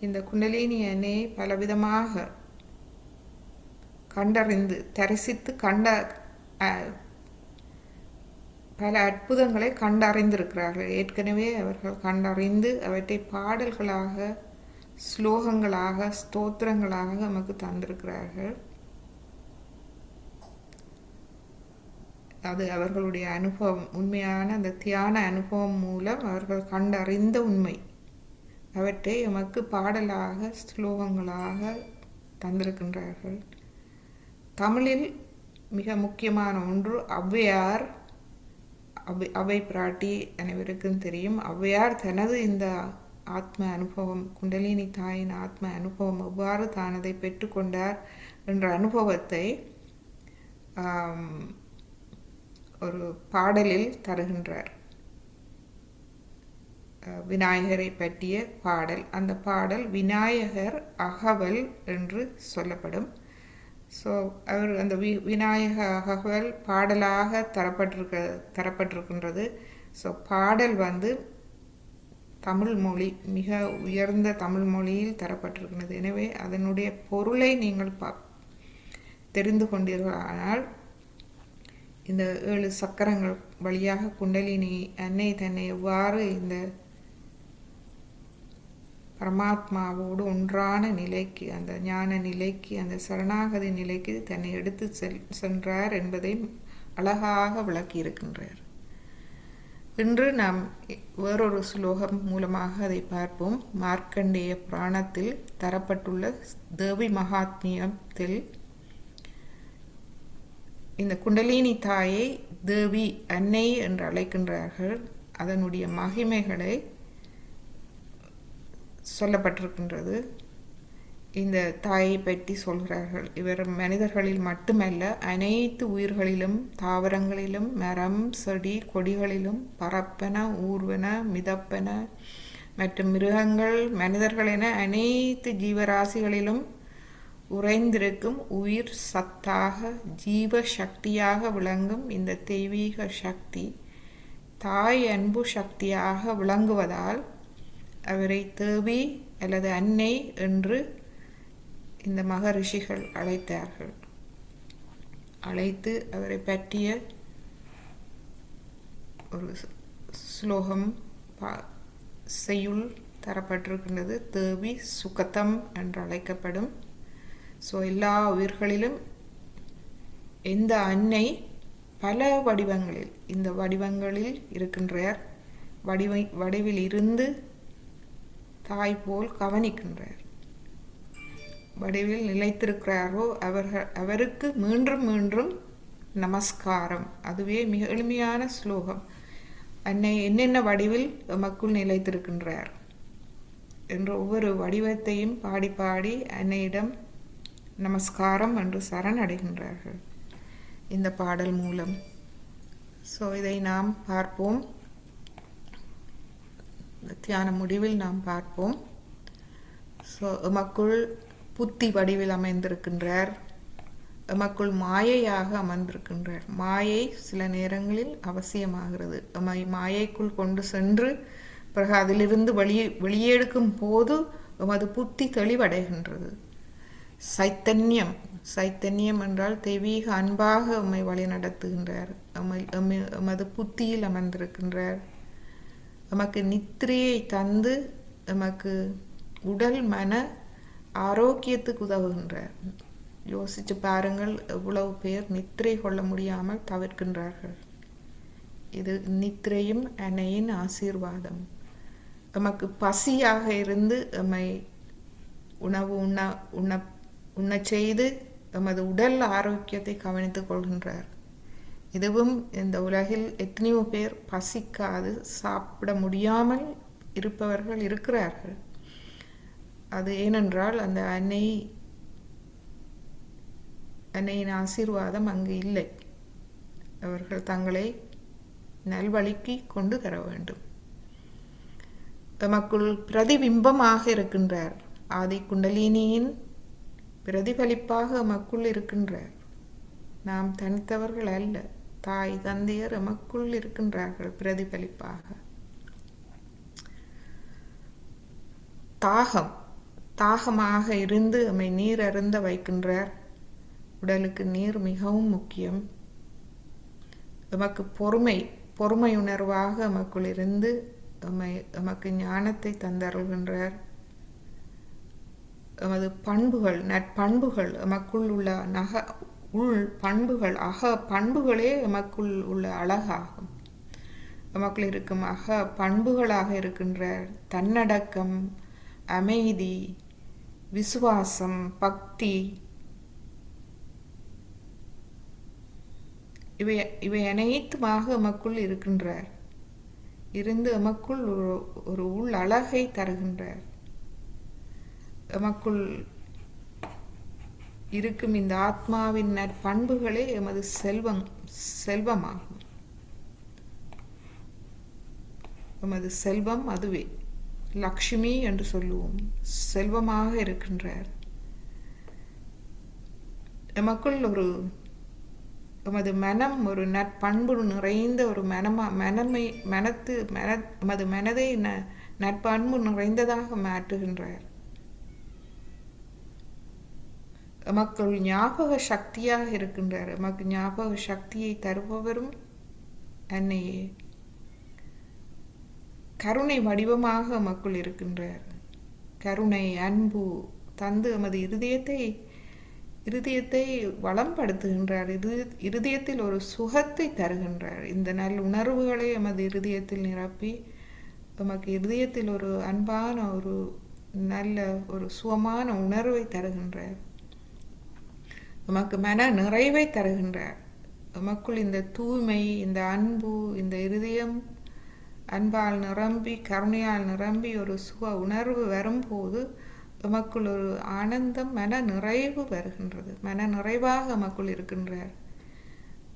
S1: இந்த குண்டலினி அன்னையை பலவிதமாக கண்டறிந்து தரிசித்து பல அற்புதங்களை கண்டறிந்திருக்கிறார்கள். ஏற்கனவே அவர்கள் கண்டறிந்து அவற்றை பாடல்களாக, ஸ்லோகங்களாக, ஸ்தோத்திரங்களாக நமக்கு தந்திருக்கிறார்கள். அது அவர்களுடைய அனுபவம், உண்மையான அந்த தியான அனுபவம் மூலம் அவர்கள் கண்டறிந்த உண்மை. அவற்றை எமக்கு பாடலாக, ஸ்லோகங்களாக தந்திருக்கின்றார்கள். தமிழில் மிக முக்கியமான ஒன்று ஔவையார். அவை பிராட்டி அனைவருக்கும் தெரியும். ஔவையார் தனது இந்த ஆத்ம அனுபவம், குண்டலினி தாயின் ஆத்ம அனுபவம் எவ்வாறு தான் அதை பெற்றுக்கொண்டார் என்ற அனுபவத்தை ஒரு பாடலில் தருகின்றார். விநாயகரை பற்றிய பாடல். அந்த பாடல் விநாயகர் அகவல் என்று சொல்லப்படும். ஸோ அவர் அந்த விநாயக அகவல் பாடலாக தரப்பட்டிருக்கின்றது. ஸோ பாடல் தமிழ் மொழி, மிக உயர்ந்த தமிழ் மொழியில் தரப்பட்டிருக்கின்றது. எனவே அதனுடைய பொருளை நீங்கள் தெரிந்து கொண்டீர்களானால் இந்த 7 சக்கரங்கள் வழியாக குண்டலினி அன்னை தன்னை எவ்வாறு இந்த பரமாத்மாவோடு ஒன்றான நிலைக்கு, அந்த ஞான நிலைக்கு, அந்த சரணாகதி நிலைக்கு தன்னை எடுத்து சென்றார் என்பதை அழகாக விளக்கி இருக்கின்றார். இன்று நாம் வேறொரு ஸ்லோகம் மூலமாக அதை பார்ப்போம். மார்க்கண்டேய புராணத்தில் தரப்பட்டுள்ள தேவி மகாத்மியத்தில் இந்த குண்டலினி தாயை தேவி அன்னை என்று அழைக்கின்றார்கள். அதனுடைய மகிமைகளை சொல்லப்பட்டிருக்கின்றது. இந்த தாயை பற்றி சொல்கிறார்கள். இவர் மனிதர்களில் மட்டுமல்ல, அனைத்து உயிர்களிலும், தாவரங்களிலும், மரம், செடி, கொடிகளிலும், பறப்பன, ஊர்வன, மிதப்பன மற்றும் மிருகங்கள், மனிதர்கள் என அனைத்து ஜீவராசிகளிலும் உறைந்திருக்கும் உயிர் சத்தாக, ஜீவ சக்தியாக விளங்கும் இந்த தெய்வீக சக்தி தாய் அன்பு சக்தியாக விளங்குவதால் அவரை தேவி அல்லது அன்னை என்று இந்த மகரிஷிகள் அழைத்தார்கள். அழைத்து அவரை பற்றிய ஒரு ஸ்லோகம் செய்யுள் தரப்பட்டிருக்கின்றது. தேவி சுகதம் என்று அழைக்கப்படும். ஸோ எல்லா உயிர்களிலும் எந்த அன்னை பல வடிவங்களில், இந்த வடிவங்களில் இருக்கின்றார். வடிவில் இருந்து தாய் போல் கவனிக்கின்றார். வடிவில் நிலைத்திருக்கிறாரோ அவருக்கு மீண்டும் மீண்டும் நமஸ்காரம். அதுவே மிக எளிமையான ஸ்லோகம். அன்னை என்னென்ன வடிவில் எமக்குள் நிலைத்திருக்கின்றார் என்ற ஒவ்வொரு வடிவத்தையும் பாடி பாடி அன்னையிடம் நமஸ்காரம் என்று சரணடைகின்றார்கள் இந்த பாடல் மூலம். ஸோ இதை நாம் பார்ப்போம். தியான முடிவில் நாம் பார்ப்போம். ஸோ எமக்குள் புத்தி வடிவில் அமைந்திருக்கின்றார். எமக்குள் மாயையாக அமர்ந்திருக்கின்றார். மாயை சில நேரங்களில் அவசியமாகிறது. மாயைக்குள் கொண்டு சென்று பிறகு அதிலிருந்து வெளியெடுக்கும் போது எமது புத்தி தெளிவடைகின்றது. சைத்தன்யம் என்றால் தெய்வீக அன்பாக எம்மை வழி நடத்துகின்றார். எமது புத்தியில் அமர்ந்திருக்கின்றார். எமக்கு நித்திரையை தந்து எமக்கு உடல் மன ஆரோக்கியத்துக்கு உதவுகின்றார். யோசித்து பாருங்கள், எவ்வளவு பேர் நித்திரை கொள்ள முடியாமல் தவிர்க்கின்றார்கள். இது நித்திரையும் அன்னையின் ஆசீர்வாதம். எமக்கு பசியாக இருந்து எம்மை உணவு உண்ண செய்து எமது உடல் ஆரோக்கியத்தை கவனித்துக் கொள்கின்றார். இதுவும் இந்த உலகில் எத்தனையோ பேர் பசிக்காது சாப்பிட முடியாமல் இருப்பவர்கள் இருக்கிறார்கள். அது ஏனென்றால் அந்த அன்னையின் ஆசீர்வாதம் அங்கு இல்லை. அவர்கள் தங்களை நல்வழிக்கு கொண்டு தர வேண்டும். எமக்குள் பிரதிபிம்பமாக இருக்கின்றார். ஆதி குண்டலினியின் பிரதிபலிப்பாக எமக்குள் இருக்கின்றார். நாம் தனித்தவர்கள் அல்ல. தாய் தந்தையர் எமக்குள் இருக்கின்றார்கள் பிரதிபலிப்பாக. தாகமாக இருந்து எம்மை நீர் அருந்த வைக்கின்றார். உடலுக்கு நீர் மிகவும் முக்கியம். எமக்கு பொறுமை உணர்வாக எமக்குள் இருந்து எமக்கு ஞானத்தை தந்தருள்கின்றார். எமது பண்புகள், நற்பண்புகள், எமக்குள் உள்ள பண்புகள், பண்புகளே எமக்குள் உள்ள அழகாகும். எமக்குள் இருக்கும் பண்புகளாக இருக்கின்றார். தன்னடக்கம், அமைதி, விசுவாசம், பக்தி, இவை அனைத்துமாக எமக்குள் இருக்கின்றார். இருந்து எமக்குள் ஒரு உள் அழகை தருகின்றார். எமக்குள் இருக்கும் இந்த ஆத்மாவின் நற்பண்புகளே எமது செல்வமாகும். எமது செல்வம் அதுவே. லக்ஷ்மி என்று சொல்லுவோம். செல்வமாக இருக்கின்றார். எமக்குள் எமது மனம் ஒரு நற்பண்பு நிறைந்த ஒரு எமது மனதை நற்பண்பு நிறைந்ததாக மாற்றுகின்றார். எமக்குள் ஞாபக சக்தியாக இருக்கின்றார். எமக்கு ஞாபக சக்தியை தருபவரும் அன்னையே. கருணை வடிவமாக எமக்குள் இருக்கின்றார். கருணை அன்பு தந்து எமது இருதயத்தை வளம்படுத்துகின்றார். இருதயத்தில் ஒரு சுகத்தை தருகின்றார். இந்த நல் உணர்வுகளை எமது இருதயத்தில் நிரப்பி எமக்கு இருதயத்தில் ஒரு அன்பான ஒரு நல்ல ஒரு சுகமான உணர்வை தருகின்றார். எமக்கு மன நிறைவை தருகின்றார். எமக்குள் இந்த தூய்மை, இந்த அன்பு, இந்த இருதயம் அன்பால் நிரம்பி கருணையால் நிரம்பி ஒரு சுக உணர்வு வரும்போது எமக்குள் ஒரு ஆனந்தம், மன நிறைவு வருகின்றது. மன நிறைவாக எமக்குள் இருக்கின்றார்.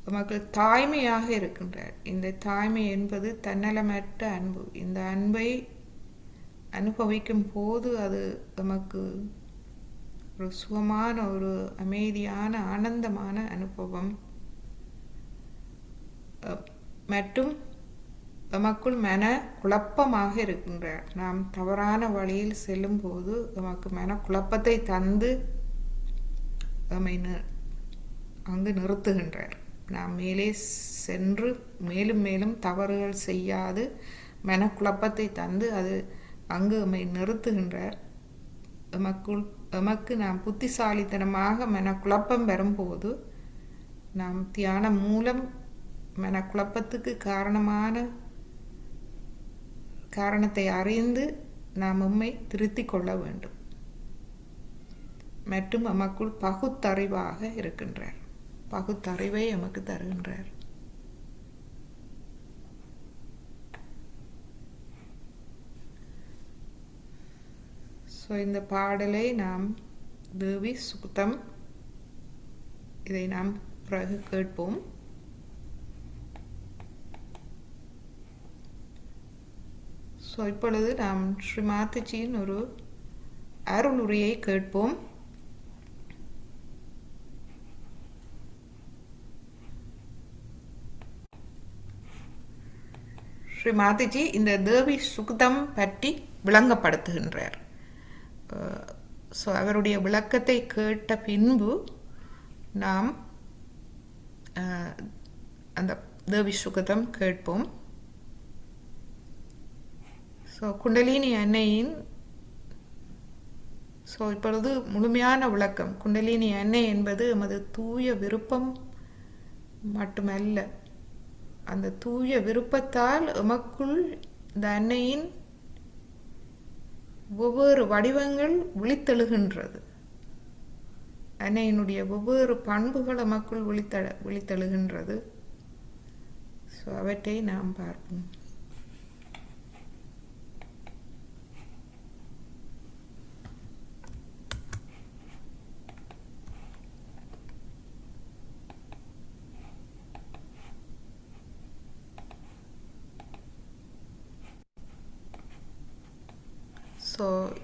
S1: எமக்குள் தாய்மையாக இருக்கின்றார். இந்த தாய்மை என்பது தன்னலமற்ற அன்பு. இந்த அன்பை அனுபவிக்கும் போது அது எமக்கு ஒரு சுகமான ஒரு அமைதியான ஆனந்தமான அனுபவம். மற்றும் எமக்குள் மன குழப்பமாக இருக்கின்றார். நாம் தவறான வழியில் செல்லும் போது எமக்கு மன குழப்பத்தை தந்து எம்மை அங்கு நிறுத்துகின்றார். நாம் மேலே சென்று மேலும் மேலும் தவறுகள் செய்யாது மனக்குழப்பத்தை தந்து அது அங்கு எம்மை நிறுத்துகின்றார். எமக்கு நாம் புத்திசாலித்தனமாக மனக்குழப்பம் வரும்போது நாம் தியானம் மூலம் மனக்குழப்பத்துக்கு காரணத்தை அறிந்து நாம் எம்மை திருத்திக் கொள்ள வேண்டும். மற்றும் எமக்குள் பகுத்தறிவாக இருக்கின்றார். பகுத்தறிவை எமக்கு தருகின்றார். இந்த பாடலை நாம் தேவி சுக்தம் இதை நாம் பிறகு கேட்போம். இப்பொழுது நாம் ஸ்ரீ மாதாஜியின் ஒரு அருளுரையை கேட்போம். ஸ்ரீ மாதாஜி இந்த தேவி சுக்தம் பற்றி விளங்கப்படுத்துகின்றார். அவருடைய விளக்கத்தை கேட்ட பின்பு நாம் அந்த தேவி சுக்தம் கேட்போம். குண்டலினி அன்னையின் இப்பொழுது முழுமையான விளக்கம். குண்டலினி அன்னை என்பது எமது தூய விருப்பம் மட்டுமல்ல. அந்த தூய விருப்பத்தால் எமக்குள் இந்த அன்னையின் ஒவ்வொரு வடிவங்கள் விழித்தெழுகின்றது. அன்னையினுடைய ஒவ்வொரு பண்புகள் எமக்குள் விழித்தெழுகின்றது. அவற்றை நாம் பார்ப்போம்.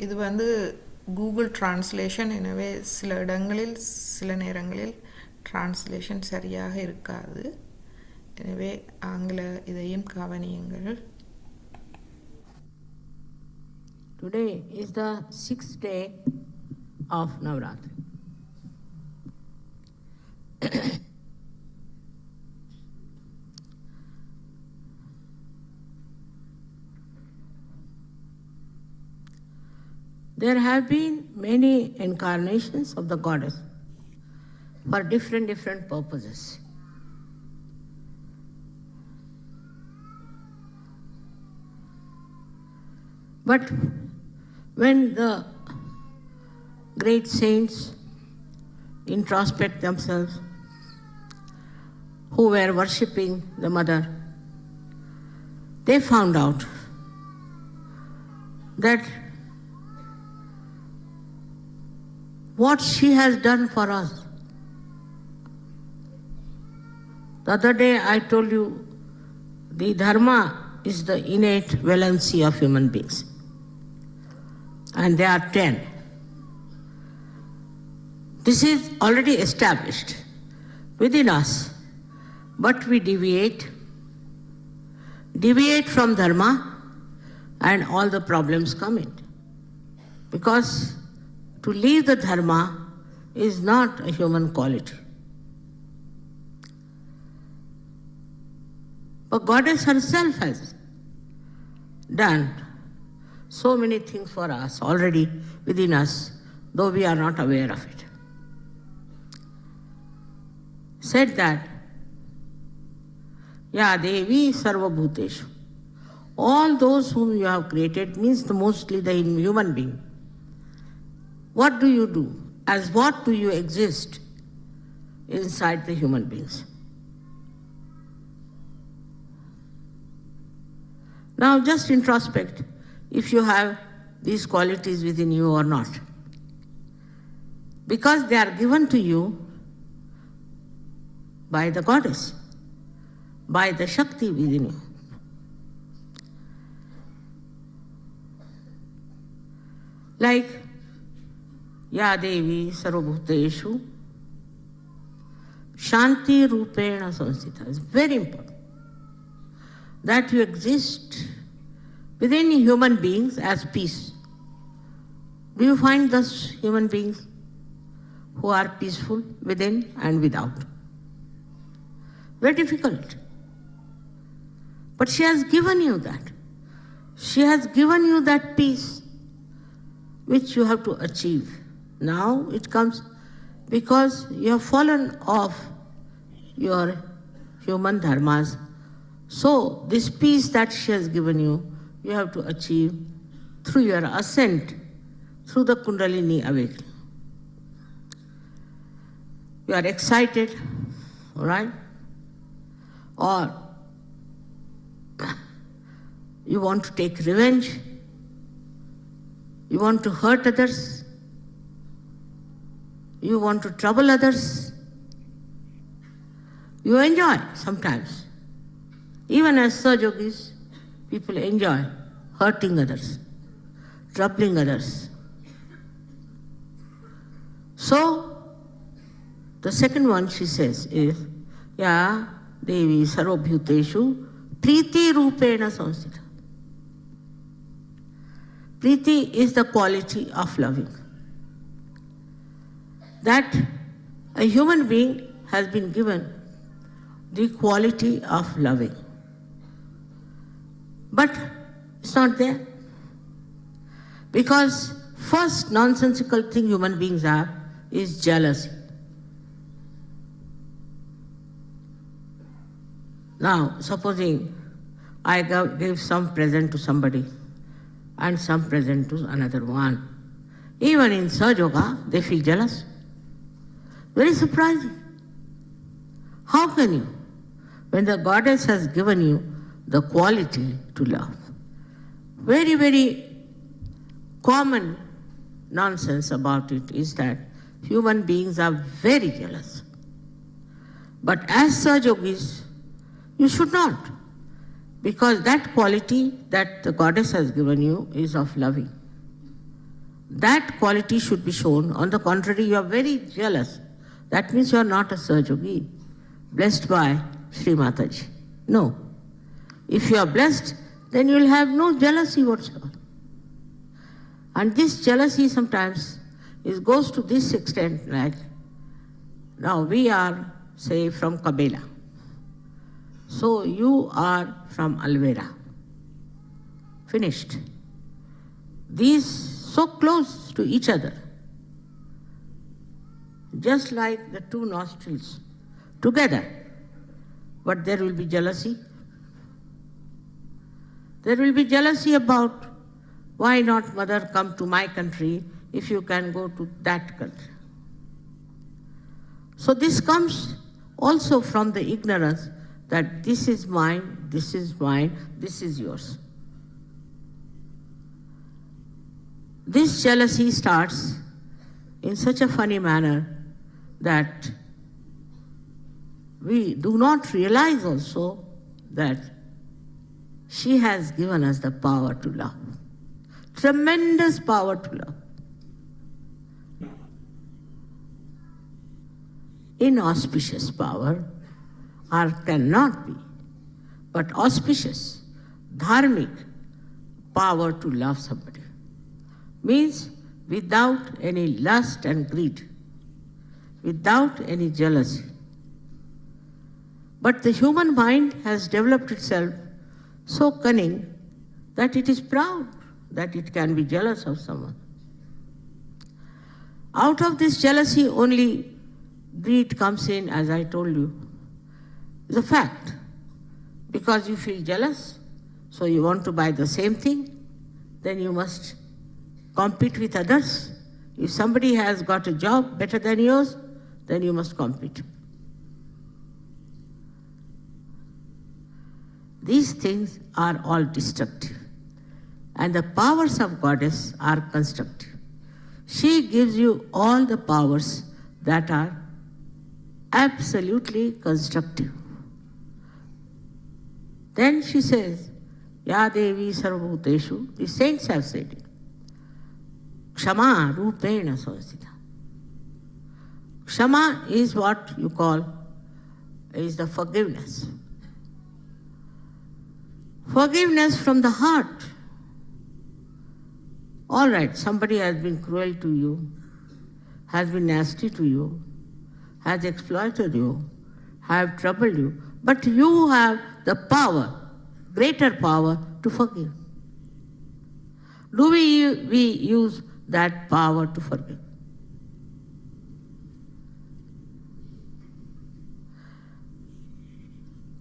S1: இது கூகுள் டிரான்ஸ்லேஷன். எனவே சில இடங்களில் சில நேரங்களில் டிரான்ஸ்லேஷன் சரியாக இருக்காது. எனவே ஆங்கில இதையும் கவனியுங்கள்.
S2: Today is the 6th day of Navratri. There have been many incarnations of the goddess for different purposes. But when the great saints introspect themselves, who were worshipping the mother, they found out that what she has done for us. The other day I told you the dharma is the innate valency of human beings. And there are 10. This is already established within us, but we deviate from dharma and all the problems come in. Because to leave the dharma is not a human quality. But Goddess herself has done so many things for us already within us, though we are not aware of it. Said that, Ya Devi Sarva Bhuteshu. All those whom you have created means mostly the human being. What do you do? As what do you exist inside the human beings? Now just introspect if you have these qualities within you or not. Because they are given to you by the Goddess, by the Shakti within you. Like Ya Devi Sarvabhuteshu Shanti Rupena Samsthita. It's very important that you exist within human beings as peace. Do you find those human beings who are peaceful within and without? Very difficult. But she has given you that. She has given you that peace which you have to achieve. Now it comes because you have fallen off your human dharmas. So this peace that she has given you, you have to achieve through your ascent, through the Kundalini awakening. You are excited, all right? Or you want to take revenge, you want to hurt others, you want to trouble others. You enjoy sometimes. Even as Sahaja-yogis, people enjoy hurting others, troubling others. So, the second one she says is, Ya Devi Sarvabhuteshu Priti Rupena Samsthita. Priti is the quality of loving. That a human being has been given the quality of loving. But it's not there. Because first nonsensical thing human beings have is jealousy. Now, supposing I give some present to somebody and some present to another one. Even in Sahaja Yoga, they feel jealous. Very surprising. How can you? When the Goddess has given you the quality to love. Very, very common nonsense about it is that human beings are very jealous. But as Sahaja Yogis, you should not. Because that quality that the Goddess has given you is of loving. That quality should be shown. On the contrary, you are very jealous. That means you are not a Sahaja Yogi, blessed by Sri Mataji. No. If you are blessed, then you will have no jealousy whatsoever. And this jealousy sometimes goes to this extent, like, now we are, say, from Kabela. So you are from Alvera. Finished. These so close to each other, just like the two nostrils together. But there will be jealousy. There will be jealousy about why not mother come to my country if you can go to that country. So this comes also from the ignorance that this is mine, this is mine, this is yours. This jealousy starts in such a funny manner that we do not realize also that she has given us the power to love. Tremendous power to love. Inauspicious power, or cannot be, but auspicious, dharmic power to love somebody. Means without any lust and greed, without any jealousy. But the human mind has developed itself so cunning that it is proud that it can be jealous of someone. Out of this jealousy only greed comes in, as I told you. It's a fact. Because you feel jealous, so you want to buy the same thing, then you must compete with others. If somebody has got a job better than yours, then you must compete. These things are all destructive. And the powers of Goddess are constructive. She gives you all the powers that are absolutely constructive. Then she says, Ya Devi Sarvabhuteshu, the saints have said it. Kshama Rupena Samsita. Kshama is what you call is the forgiveness. Forgiveness from the heart. All right, somebody has been cruel to you, has been nasty to you, has exploited you, have troubled you, but you have the power, greater power to forgive. Do we use that power to forgive?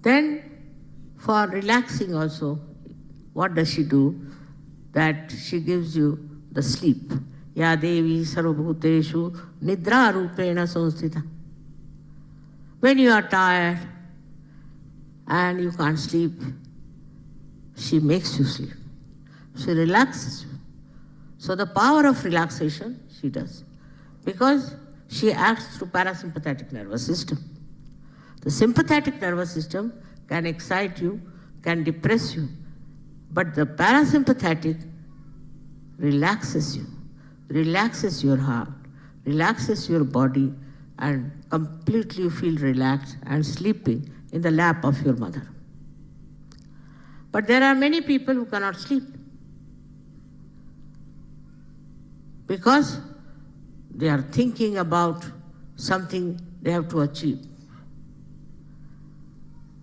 S2: Then, for relaxing also, what does she do? That she gives you the sleep. Ya Devi Sarvabhuteshu Nidra Rupena Samsthita. When you are tired and you can't sleep, she makes you sleep. She relaxes you. So the power of relaxation she does. Because she acts through parasympathetic nervous system. The sympathetic nervous system can excite you, can depress you. But the parasympathetic relaxes you, relaxes your heart, relaxes your body, and completely you feel relaxed and sleeping in the lap of your mother. But there are many people who cannot sleep because they are thinking about something they have to achieve.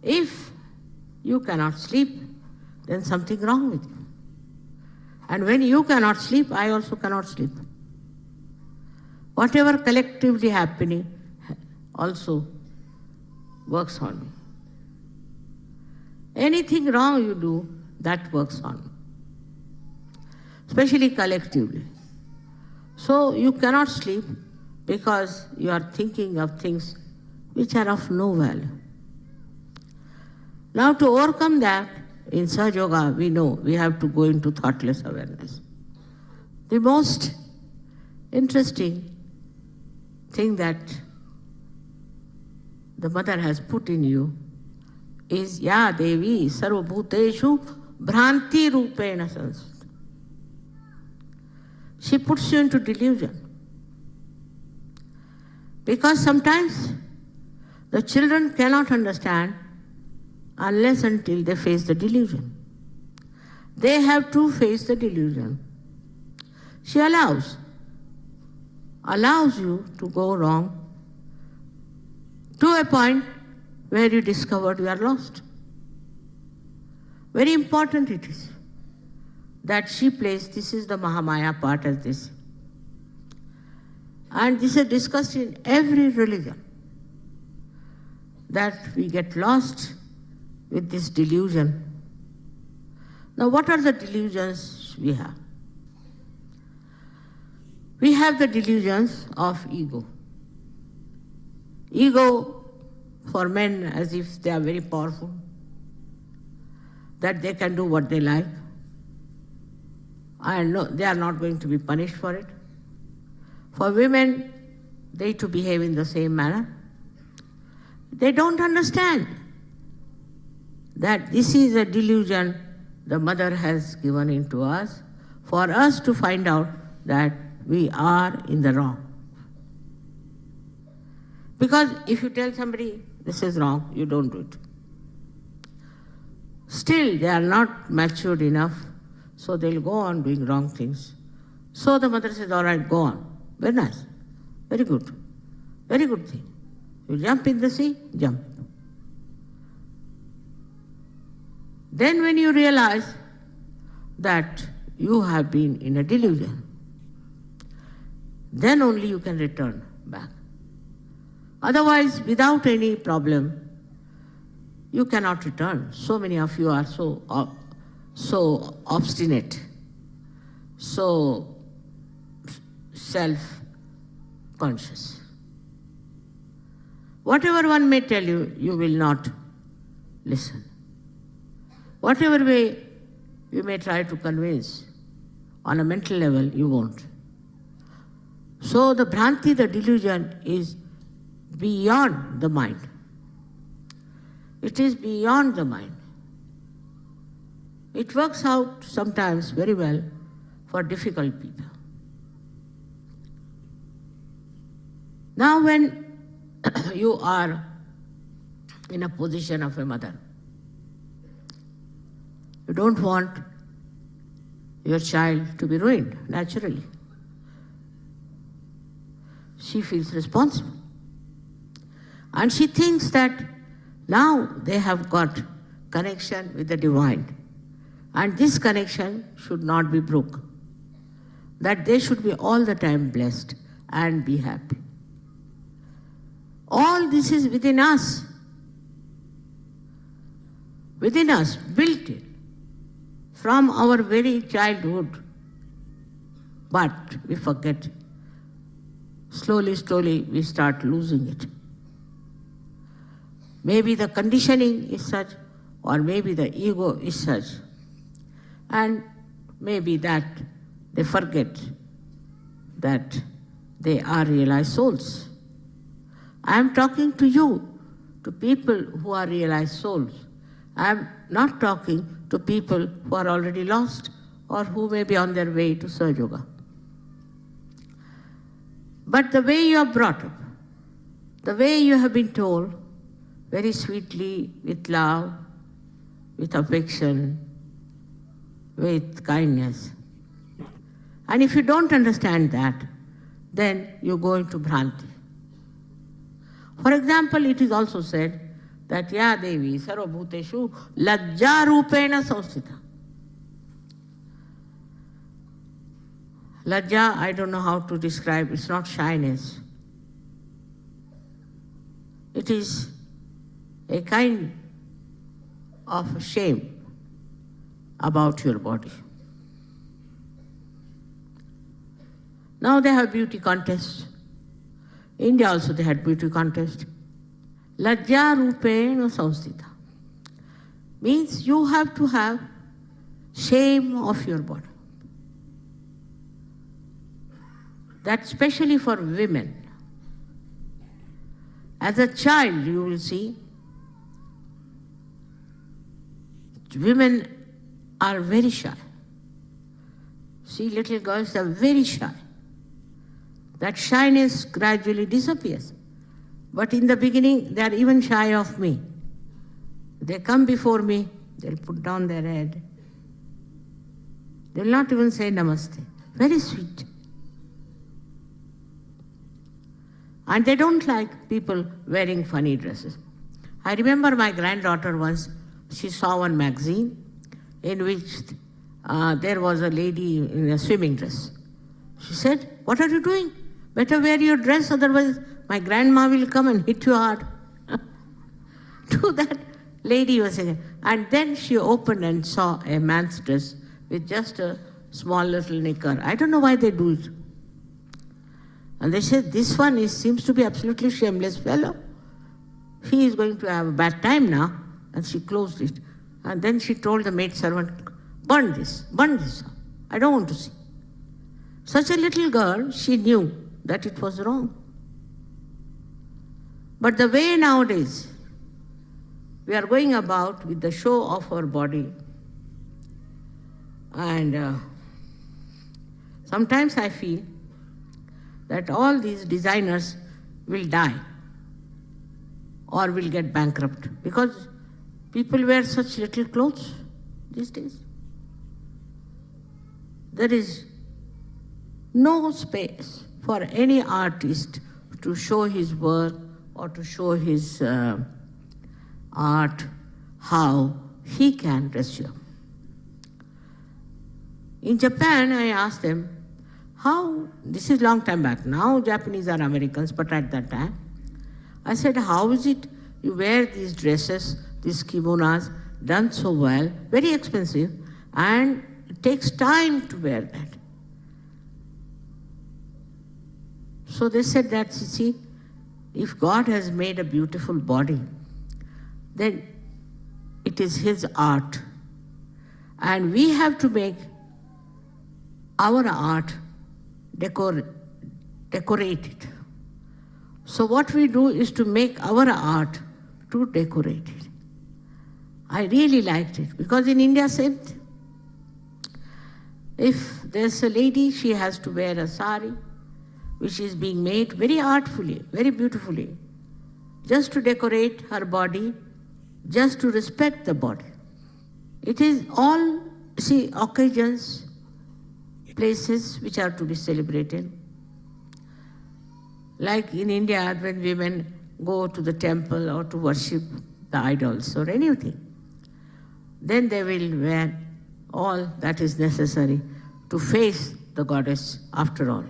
S2: If you cannot sleep, then something wrong with you. And when you cannot sleep, I also cannot sleep. Whatever collectively happening also works on me. Anything wrong you do, that works on me. Especially collectively. So you cannot sleep because you are thinking of things which are of no value. Now to overcome that, in Sahaja Yoga, we know we have to go into thoughtless awareness. The most interesting thing that the mother has put in you is Ya Devi Sarvabhuteshu Bhranti Rupena Samsthita. She puts you into delusion. Because sometimes the children cannot understand unless until they face the delusion. They have to face the delusion. She allows you to go wrong to a point where you discovered you are lost. Very important it is that she plays, this is the Mahamaya part as this. And this is discussed in every religion, that we get lost with this delusion. Now, what are the delusions we have? We have the delusions of ego. Ego for men as if they are very powerful, that they can do what they like, and no, they are not going to be punished for it. For women, they to behave in the same manner. They don't understand that this is a delusion the mother has given into us for us to find out that we are in the wrong. Because if you tell somebody this is wrong, you don't do it. Still, they are not matured enough, so they'll go on doing wrong things. So the mother says, all right, go on. Very nice. Very good. Very good thing. You jump in the sea, jump. Then when you realize that you have been in a delusion, then only you can return back. Otherwise, without any problem, you cannot return. So many of you are so obstinate, so self-conscious. Whatever one may tell you, you will not listen. Whatever way you may try to convince, on a mental level, you won't. So the Bhranti, the delusion, is beyond the mind. It is beyond the mind. It works out sometimes very well for difficult people. Now when you are in a position of a mother, you don't want your child to be ruined, naturally. She feels responsible. And she thinks that now they have got connection with the divine. And this connection should not be broken. That they should be all the time blessed and be happy. All this is within us. Within us, built in. From our very childhood. But we forget. Slowly, slowly, we start losing it. Maybe the conditioning is such, or maybe the ego is such. And maybe that they forget that they are realized souls. I am talking to you, to people who are realized souls. I am not talking to people who are already lost or who may be on their way to Sahaja Yoga. But the way you are brought up, the way you have been told, very sweetly, with love, with affection, with kindness. And if you don't understand that, then you go into Bhranti. For example, it is also said that Ya Devi Sarvabhuteshu Lajja Rupena Samsthita. Lajja, I don't know how to describe, it's not shyness. It is a kind of shame about your body. Now they have beauty contests. India also they had beauty contest. Lajja Rupena Samsthita means you have to have shame of your body. That's especially for women. As a child, you will see, women are very shy. See, little girls are very shy. That shyness gradually disappears. But in the beginning, they are even shy of me. They come before me, they'll put down their head. They'll not even say namaste. Very sweet. And they don't like people wearing funny dresses. I remember my granddaughter once, she saw one magazine in which there was a lady in a swimming dress. She said, "What are you doing? Better wear your dress, otherwise my grandma will come and hit you hard." To that lady was saying, and then she opened and saw a man's dress with just a small little knicker. I don't know why they do it. And they said, "This one seems to be absolutely shameless fellow. he is going to have a bad time now. And she closed it. And then she told the maid servant, burn this. I don't want to see. Such a little girl, she knew that it was wrong. But the way nowadays we are going about with the show of our body, and sometimes I feel that all these designers will die or will get bankrupt because people wear such little clothes these days. There is no space for any artist to show his work or to show his art, how he can dress you. In Japan, I asked them, how, this is long time back, now Japanese are Americans, but at that time, I said, how is it you wear these dresses, these kimonos, done so well, very expensive, and it takes time to wear that. So they said that, you see, if God has made a beautiful body, then it is His art. And we have to make our art decorated. So what we do is to make our art to decorate it. I really liked it because in India said, if there's a lady, she has to wear a sari, which is being made very artfully, very beautifully, just to decorate her body, just to respect the body. It is all, see, occasions, places which are to be celebrated. Like in India, when women go to the temple or to worship the idols or anything, then they will wear all that is necessary to face the goddess after all.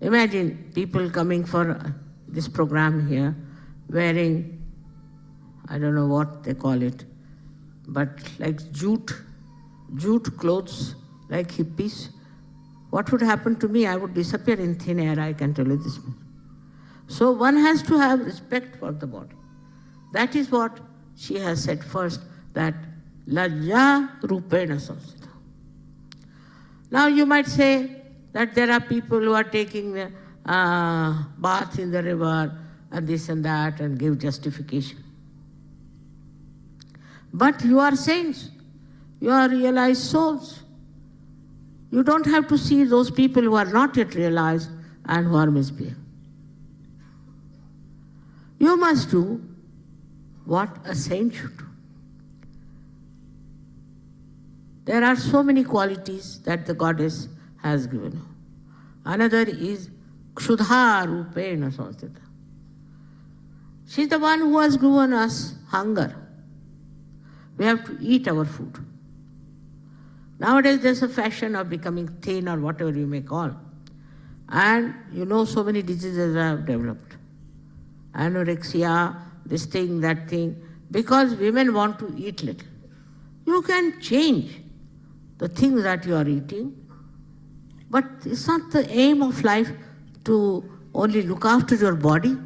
S2: Imagine people coming for this program here wearing, I don't know what they call it, but like jute clothes, like hippies. What would happen to me? I would disappear in thin air, I can tell you this. So one has to have respect for the body. That is what she has said first, that Lajja Rupena Samsita. Now you might say that there are people who are taking bath in the river and this and that and give justification. But you are saints. You are realized souls. You don't have to see those people who are not yet realized and who are misbehaved. You must do what a saint should do. There are so many qualities that the goddess has given her. Another is Kshudha Rupena Samsita. She's the one who has given us hunger. We have to eat our food. Nowadays there's a fashion of becoming thin or whatever you may call. And you know so many diseases have developed. Anorexia, this thing, that thing, because women want to eat little. You can change the things that you are eating, but it's not the aim of life to only look after your body.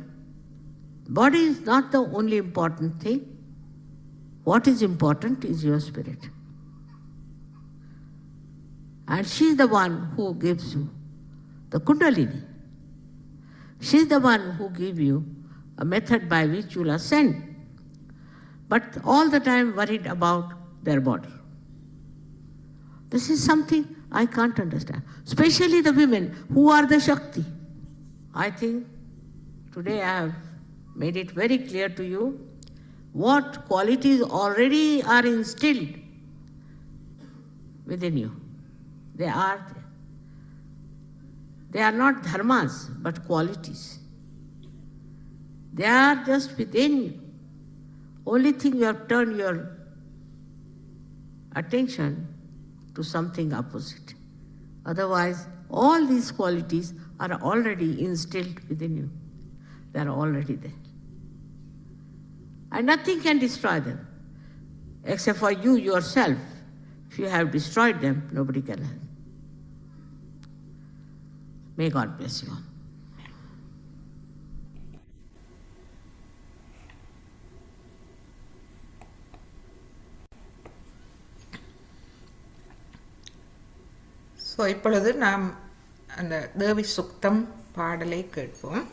S2: Body is not the only important thing. What is important is your spirit. And she's the one who gives you the Kundalini. She's the one who gives you a method by which you'll ascend, but all the time worried about their body. This is something I can't understand, especially the women who are the Shakti. I think today I have made it very clear to you what qualities already are instilled within you. They are there. They are not dharmas, but qualities. They are just within you. Only thing you have turned your attention to something opposite. Otherwise, all these qualities are already instilled within you. They are already there. And nothing can destroy them, except for you yourself. If you have destroyed them, nobody can help. May God bless you all.
S1: So இப்பொழுது நாம் அந்த தேவி சுக்தம் பாடலை கேட்போம்.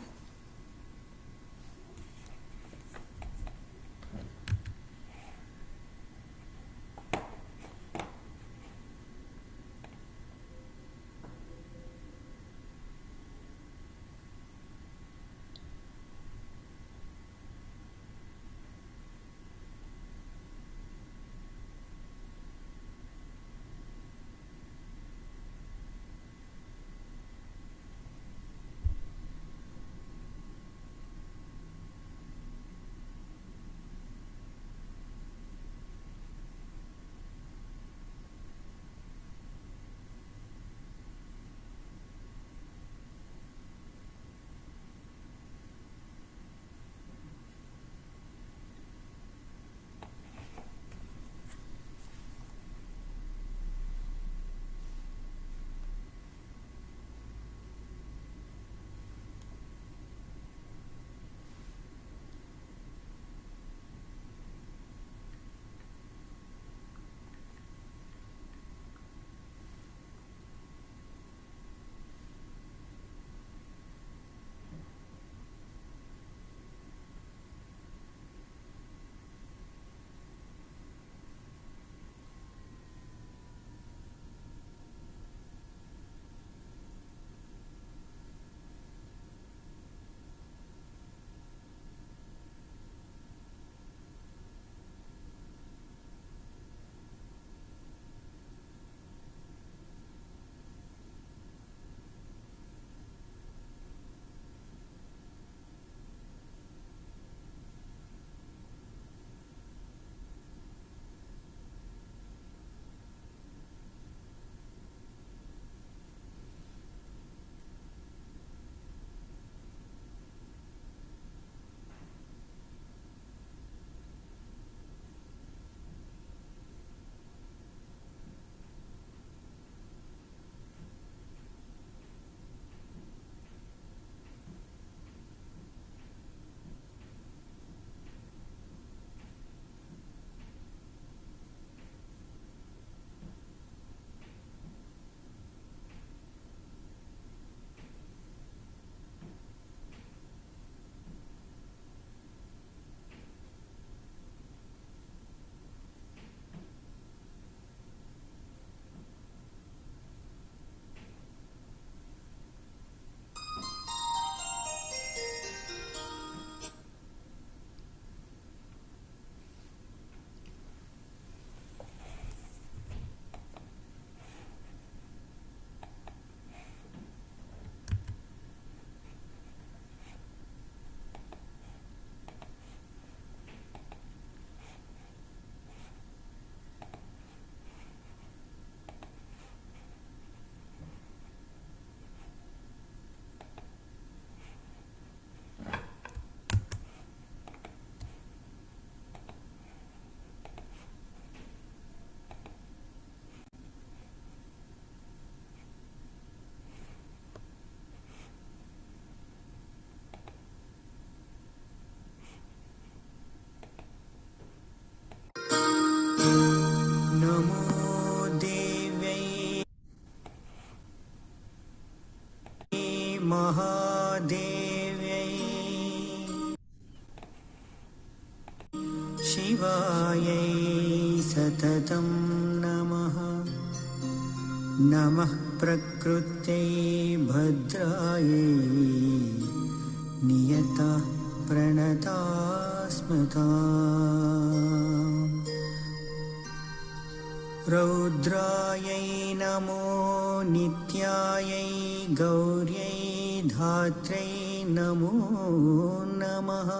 S3: महादेव्यै शिवायै सततं नमः। नमः प्रकृत्यै भद्रायै नियता प्रणता स्मृता। रौद्रायै नमो नित्यायै गौर्यै धात्रै नमो नमः।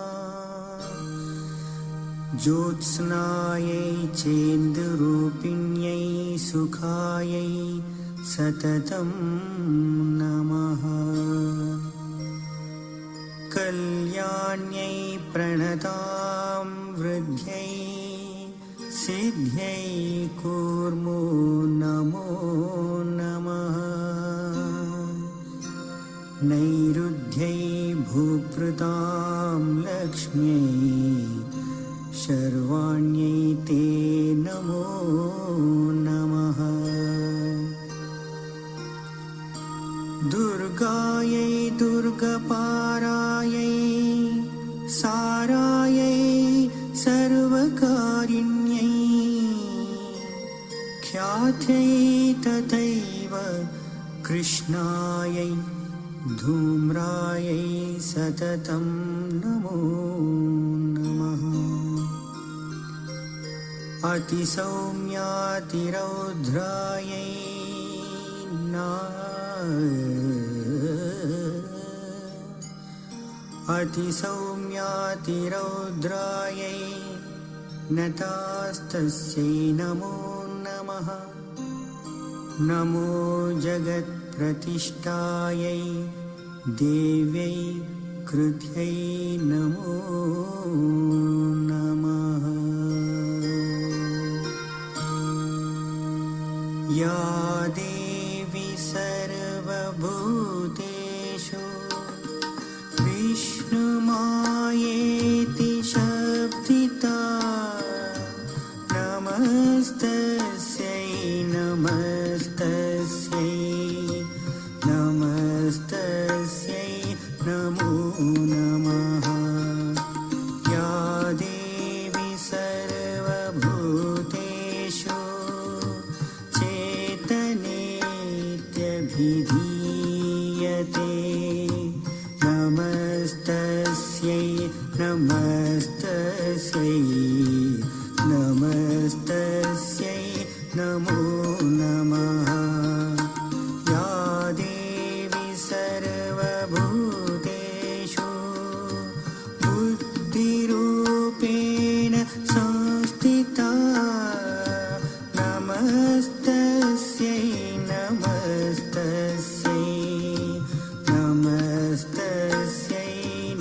S3: ज्योत्स्नायै चेन्दूरूपिण्यै सुखायै सततं नमः। कल्याण्यै प्रणतां वृद्ध्यै सिद्ध्यै कूर्मो नमो नमः। नैरुध्यै भूभृतां लक्ष्म्यै शर्वाण्यै ते नमो नमः। दुर्गायै दुर्गपारायै सारायै सर्वकारिण्यै ख्यात्यै तथैव कृष्णायै धूम्रायै सततं नमो नमः। अतिसौम्यातिरौद्रायै अतिसौम्यातिरौद्रायै नतास्तस्यै नमो नमः। नमो जगत्प्रतिष्ठायै देव्यै कृत्यै नमो नमः। या देवी सर्वभूतेषु विष्णुमायेति शब्दिता नमस्तस्यै नमस्तस्यै नमस्तस्यै नमो नमः। या देवी सर्वभूतेषु चेतनेत्यभिधीयते नमस्तस्यै नमस्तस्यै नमस्तस्यै नमो नमः। या देवी सर्वभूतेषु बुद्धिरूपेण संस्थिता नमस्तस्यै नमस्तस्यै नमस्तस्यै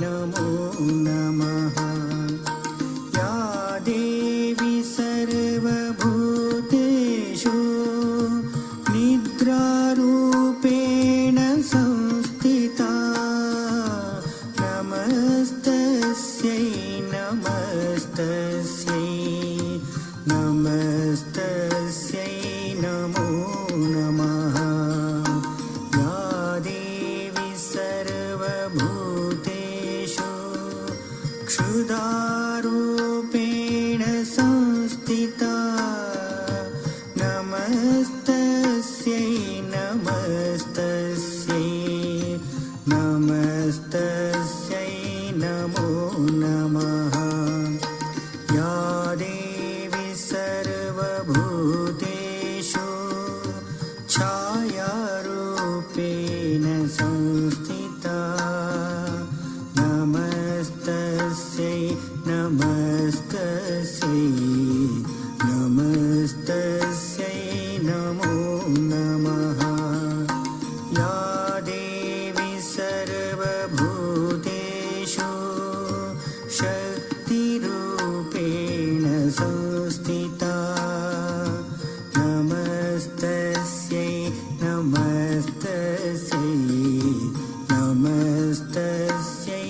S3: नमो नमः। या देवी सर्वभूतेषु निद्रारूपेण संस्थिता नमस्तस्यै नमस्तस्यै नमस्तस्यै नमो नमः। या देवी सर्वभूतेषु क्षुधारूपेण संस्थिता नमस्तस्यै नमस्तस्यै नमस्तस्यै नमो नमः। या देवी सर्वभूतेषु छायारूपेण संस्थिता नमस्तस्यै नमस्तस्यै नमस्तस्यै नमो नमः। या देवी सर्वभूतेषु शक्तिरूपेण संस्थिता नमस्तस्यै नमस्तस्यै नमस्तस्यै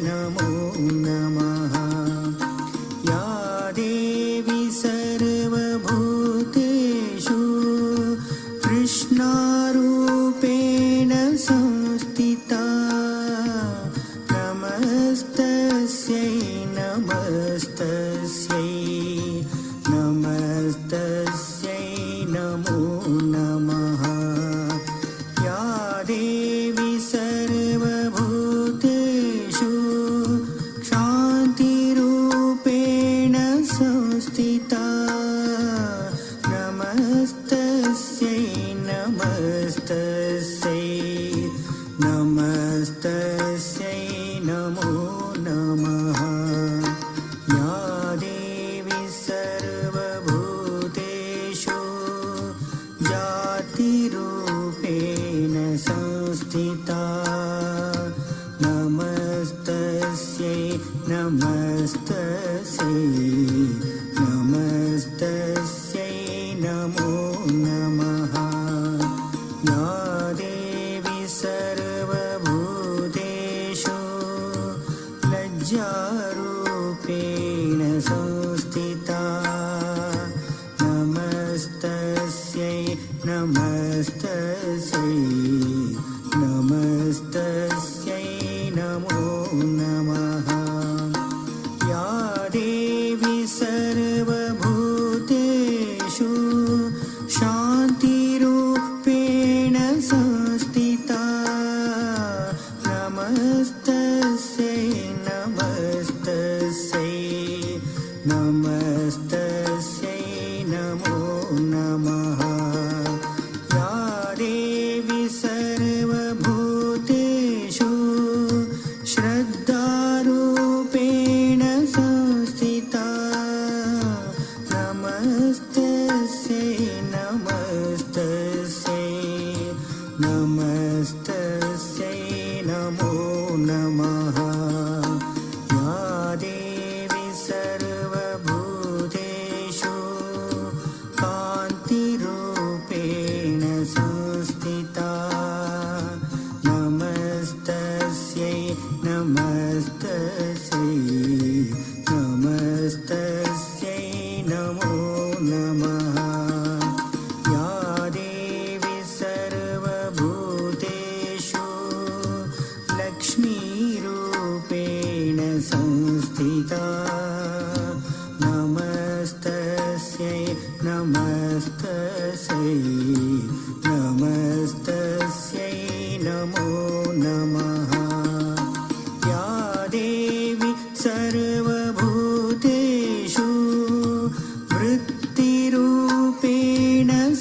S3: नमो नमः। या देवी सर्वभूतेषु कृष्णारूपेण संस्थिता नमस्तस्यै नमस्तस्यै नमस्तस्यै नमो नमः। या देवी सर्वभूतेषु शान्तिरूपेण संस्थिता नमस्तस्यै नमस्तस्यै नमस्तस्यै नमो नमः। या देवी सर्वभूतेषु जातिरूपेण संस्थिता नमस्तस्यै नमस्तस्यै नमस्तस्यै नमो नमः। या देवी सर्वभूतेषु लज्जारूपेण संस्थिता नमस्तस्यै नमस्तस्यै नमस्तस्यै नमस्तस्यै नमो नमः या देवी सर्वभूतेषु वृत्तिरूपेण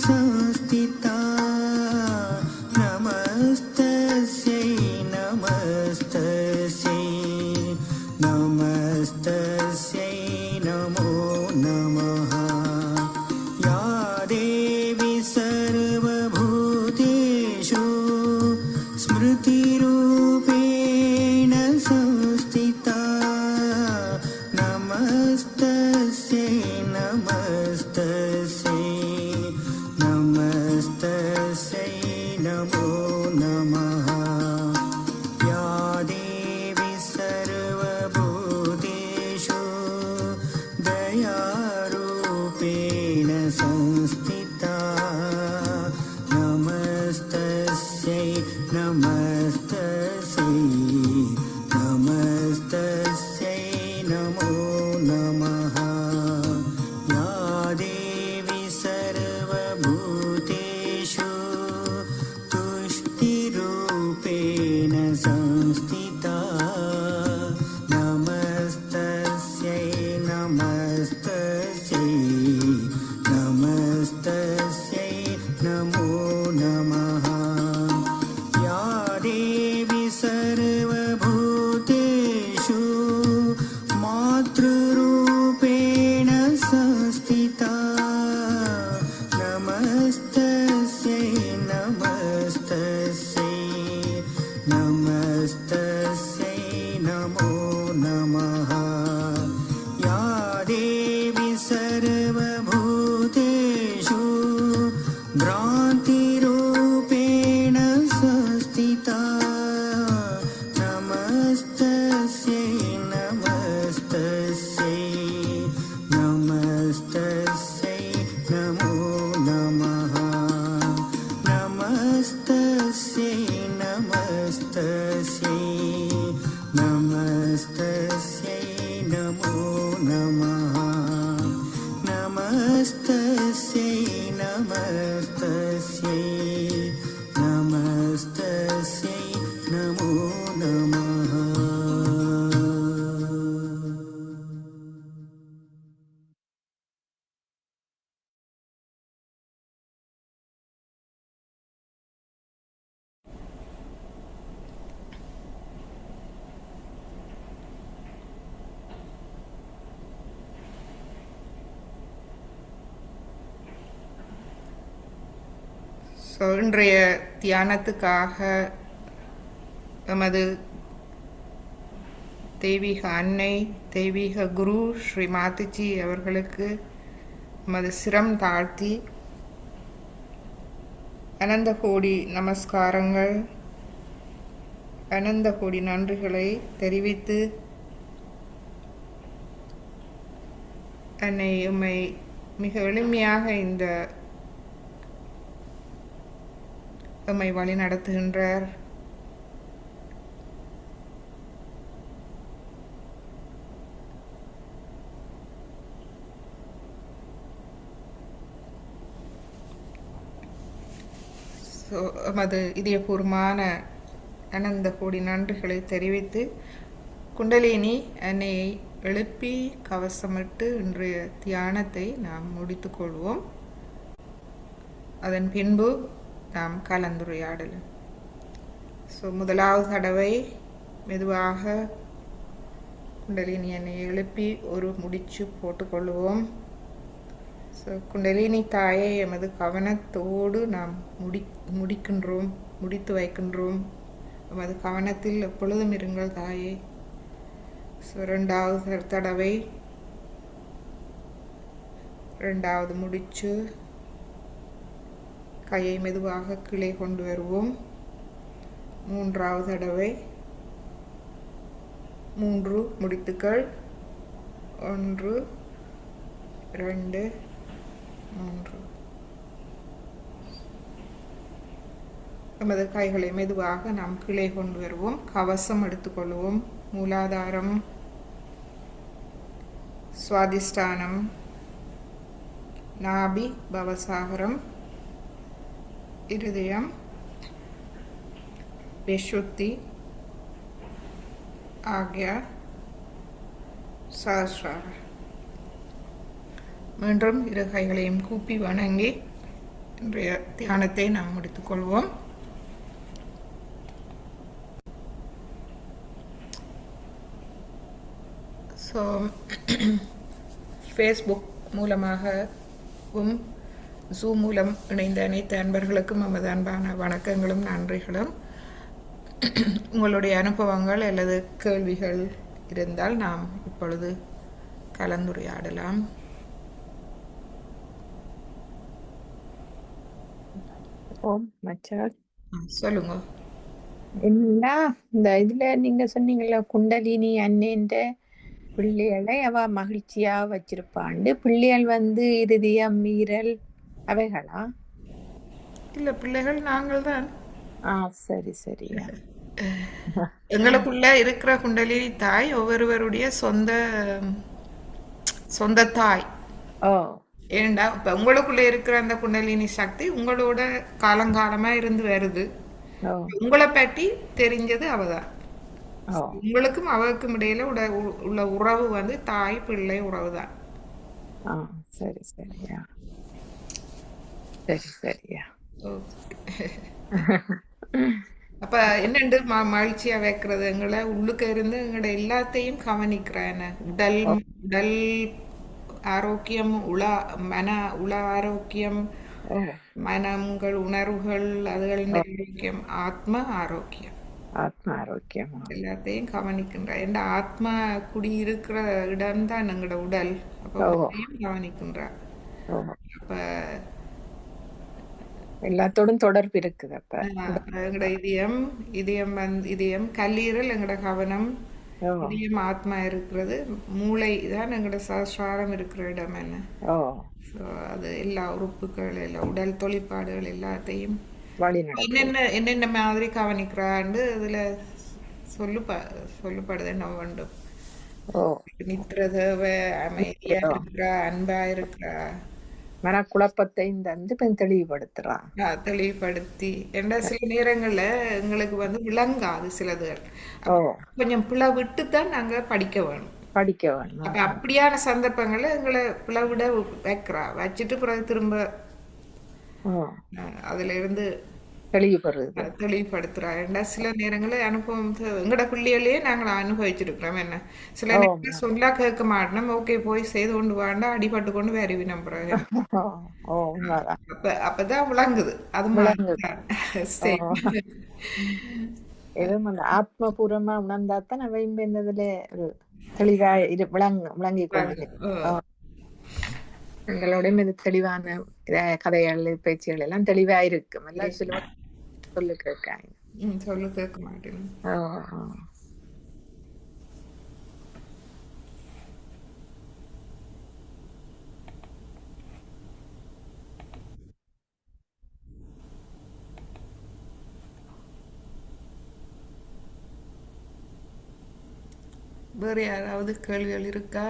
S3: संस्थिता नमस्तस्यै नमस्तस्यै नमस्तस्यै नमो नमः या देवी सर्वभूतेषु स्मृतिरूपेण संस्थिता नमस्तस्यै नमस्तस्यै नमस्तस्यै नमो नमः या देवी सर्वभूतेषु दयारूपेण संस्थिता नमस्तस्यै नमस्तस्यै नमस्तस्यै नमो नमः या देवी सर्वभूतेषु तुष्टिरूपेण संस्थिता नमस्तस्यै नमस्तस्यै नमस्तस्यै नमो नमः या देवी सर्वभूतेषु मातृरूपेण संस्थिता नमस्तस्यै नमस्तस्यै नमस्तस्यै नमो नमः या देवी सर्वभूतेषु भ्रान्तिरूपेण संस्थिता नमस्तस्यै नमस्तस्यै नमस्तस्यै नमो नमः नमस्तस्यै नमस्तस्यै नमस्तस्यै नमो नमः नमस्तस्यै नमस्तस्यै नमस्तस्यै नमो नमः
S1: இன்றைய தியானத்துக்காக எமது தெய்வீக அன்னை தெய்வீக குரு ஸ்ரீ மாதாஜி அவர்களுக்கு எமது சிரம் தாழ்த்தி அனந்த கோடி நமஸ்காரங்கள் அனந்த கோடி நன்றிகளை தெரிவித்து அன்னை உம்மை மிக எளிமையாக இந்த எம்மை வழி நடத்துகின்றார். எமது இதயபூர்வமான அனந்த கோடி நன்றிகளை தெரிவித்து குண்டலினி அன்னையை எழுப்பி கவசமிட்டு இன்றைய தியானத்தை நாம் முடித்துக்கொள்வோம். அதன் பின்பு நாம் கலந்துரையாடலாம். முதலாவது தடவை மெதுவாக குண்டலினி அன்னையை எழுப்பி ஒரு முடிச்சு போட்டுக்கொள்வோம். குண்டலினி தாயை எமது கவனத்தோடு நாம் முடித்து வைக்கின்றோம். எமது கவனத்தில் எப்பொழுதும் இருங்கள் தாயே. இரண்டாவது தடவை இரண்டாவது முடிச்சு கையை மெதுவாக கீழே கொண்டு வருவோம். மூன்றாவது தடவை 3 முடித்துக்கள் 1 2 3. நமது கைகளை மெதுவாக நாம் கீழே கொண்டு வருவோம். கவசம் எடுத்துக்கொள்வோம். மூலாதாரம், சுவாதிஷ்டானம், நாபி, பவசாகரம், இருதயம், விஷுத்தி, ஆக்யா, சஹஸ்ரார. மீண்டும் இரு கைகளையும் கூப்பி வணங்கி இன்றைய தியானத்தை நாம் முடித்துக்கொள்வோம். ஸோ ஃபேஸ்புக் மூலமாகவும் ஜூம் மூலம் இணைந்த அனைத்து அன்பர்களுக்கும் நமது அன்பான வணக்கங்களும் நன்றிகளும். உங்களுடைய அனுபவங்கள் அல்லது கேள்விகள் இருந்தால் நாம் இப்பொழுது கலந்துரையாடலாம்.
S4: ஓம் மச்சான்.
S1: சொல்லுங்க.
S4: என்ன இந்த இதுல நீங்க சொன்னீங்கல்ல, குண்டலினி அண்ணேன்ற பிள்ளைகளை அவ மகிழ்ச்சியா வச்சிருப்பாண்டு, பிள்ளைகள் இருதயம், மீறல் அவைகளா?
S1: இல்லை, பிள்ளைகள் நாங்கள் தான்.
S4: சரி சரியா.
S1: எங்களுக்குள்ள இருக்கிற குண்டலினி தாய் ஒவ்வொருவருடைய சொந்த சொந்த தாய்.
S4: ஓ
S1: ஏண்டா இப்போ உங்களுக்குள்ள இருக்கிற அந்த குண்டலினி சக்தி உங்களோட காலங்காலமா இருந்து வருது.
S4: ஓ
S1: உங்களை பற்றி தெரிஞ்சது அவதான்.
S4: ஓ
S1: உங்களுக்கும் அவருக்கும் இடையில உள்ள உறவு தாய் பிள்ளை உறவு தான்.
S4: சரி சரியா. சரி சரியா.
S1: அப்ப என்னண்டு மகிழ்ச்சியா வைக்கிறது, எங்களை உள்ளுக்க இருந்து எங்களோட எல்லாத்தையும் கவனிக்கிறேன். உடல் ஆரோக்கியம், உள ஆரோக்கியம்,
S4: ஓ
S1: மனங்கள், உணர்வுகள், அதுகளின் ஆரோக்கியம், ஆத்ம ஆரோக்கியம்,
S4: ஆத்ம ஆரோக்கியமா
S1: எல்லாத்தையும் கவனிக்கின்ற. என் ஆத்மா குடி இருக்கிற இடம்தான் எங்களோட உடல். அப்ப உடலையும் கவனிக்கின்ற.
S4: ஓ
S1: அப்ப
S4: எல்லாத்தோடும் தொடர்பு இருக்குது. அப்ப
S1: எங்களோட இதயம் கல்லீரல் எங்களோட கவனம்,
S4: ஓ
S1: இதயம் ஆத்மா இருக்கிறது, மூளை தான் எங்களோட சஹஸ்ராரம் இருக்கிற இடம். என்ன
S4: ஓ
S1: ஸோ அது எல்லா உறுப்புகள், எல்லா உடல் தொழிற்பாடுகள் எல்லாத்தையும்
S4: வழி நடக்கும்.
S1: என்னென்ன மாதிரி கவனிக்கிறான்னு இதுல சொல்லப்படுது. என்ன வேண்டும்,
S4: ஓ
S1: நித்திர தேவை, அமைதியா இருக்கிறா, அன்பா இருக்கிறா,
S4: மனக்குழப்பத்தை தெளிவுபடுத்துறா.
S1: தெளிவுபடுத்தி. என்ற சில நேரங்கள்ல எங்களுக்கு விளங்காது சிலதுகள்.
S4: ஓ
S1: கொஞ்சம் பிளவிட்டு தான் நாங்க படிக்க வேணும்.
S4: படிக்க வேணும்.
S1: அப்ப அப்படியான சந்தர்ப்பங்கள்ல எங்களை பிளவிட வைக்கிறா. வச்சுட்டு பிறகு திரும்ப
S4: ஓ
S1: அதுல இருந்து
S4: தெளிவுபடுறது.
S1: தெளிவுபடுத்துறா. ஏன்னா சில நேரங்களில் அனுபவம் எங்கட பிள்ளைகளே நாங்கள் அனுபவிச்சிருக்கிறோம். என்ன சில நேரத்தில் சொல்லா கேட்க மாட்டோம். ஓகே போய் செய்து கொண்டு வாண்டா, அடிபட்டு கொண்டு வேறவி நம்புறாங்க.
S4: ஓ உண்மைதான்.
S1: அப்பதான் விளங்குது அது
S4: எதுவும் அந்த ஆத்மபூர்வமா உணர்ந்தாத்தான் அவை இந்ததுல ஒரு தெளிவா விளங்கி கொண்டு எங்களோட இது தெளிவான கதைகள், பேச்சுகள் எல்லாம் தெளிவா இருக்கும். எல்லாம் சொல்லு கேட்காங்க.
S1: சொல்லு கேட்க மாட்டேன். வேறு யாராவது கேள்விகள் இருக்கா?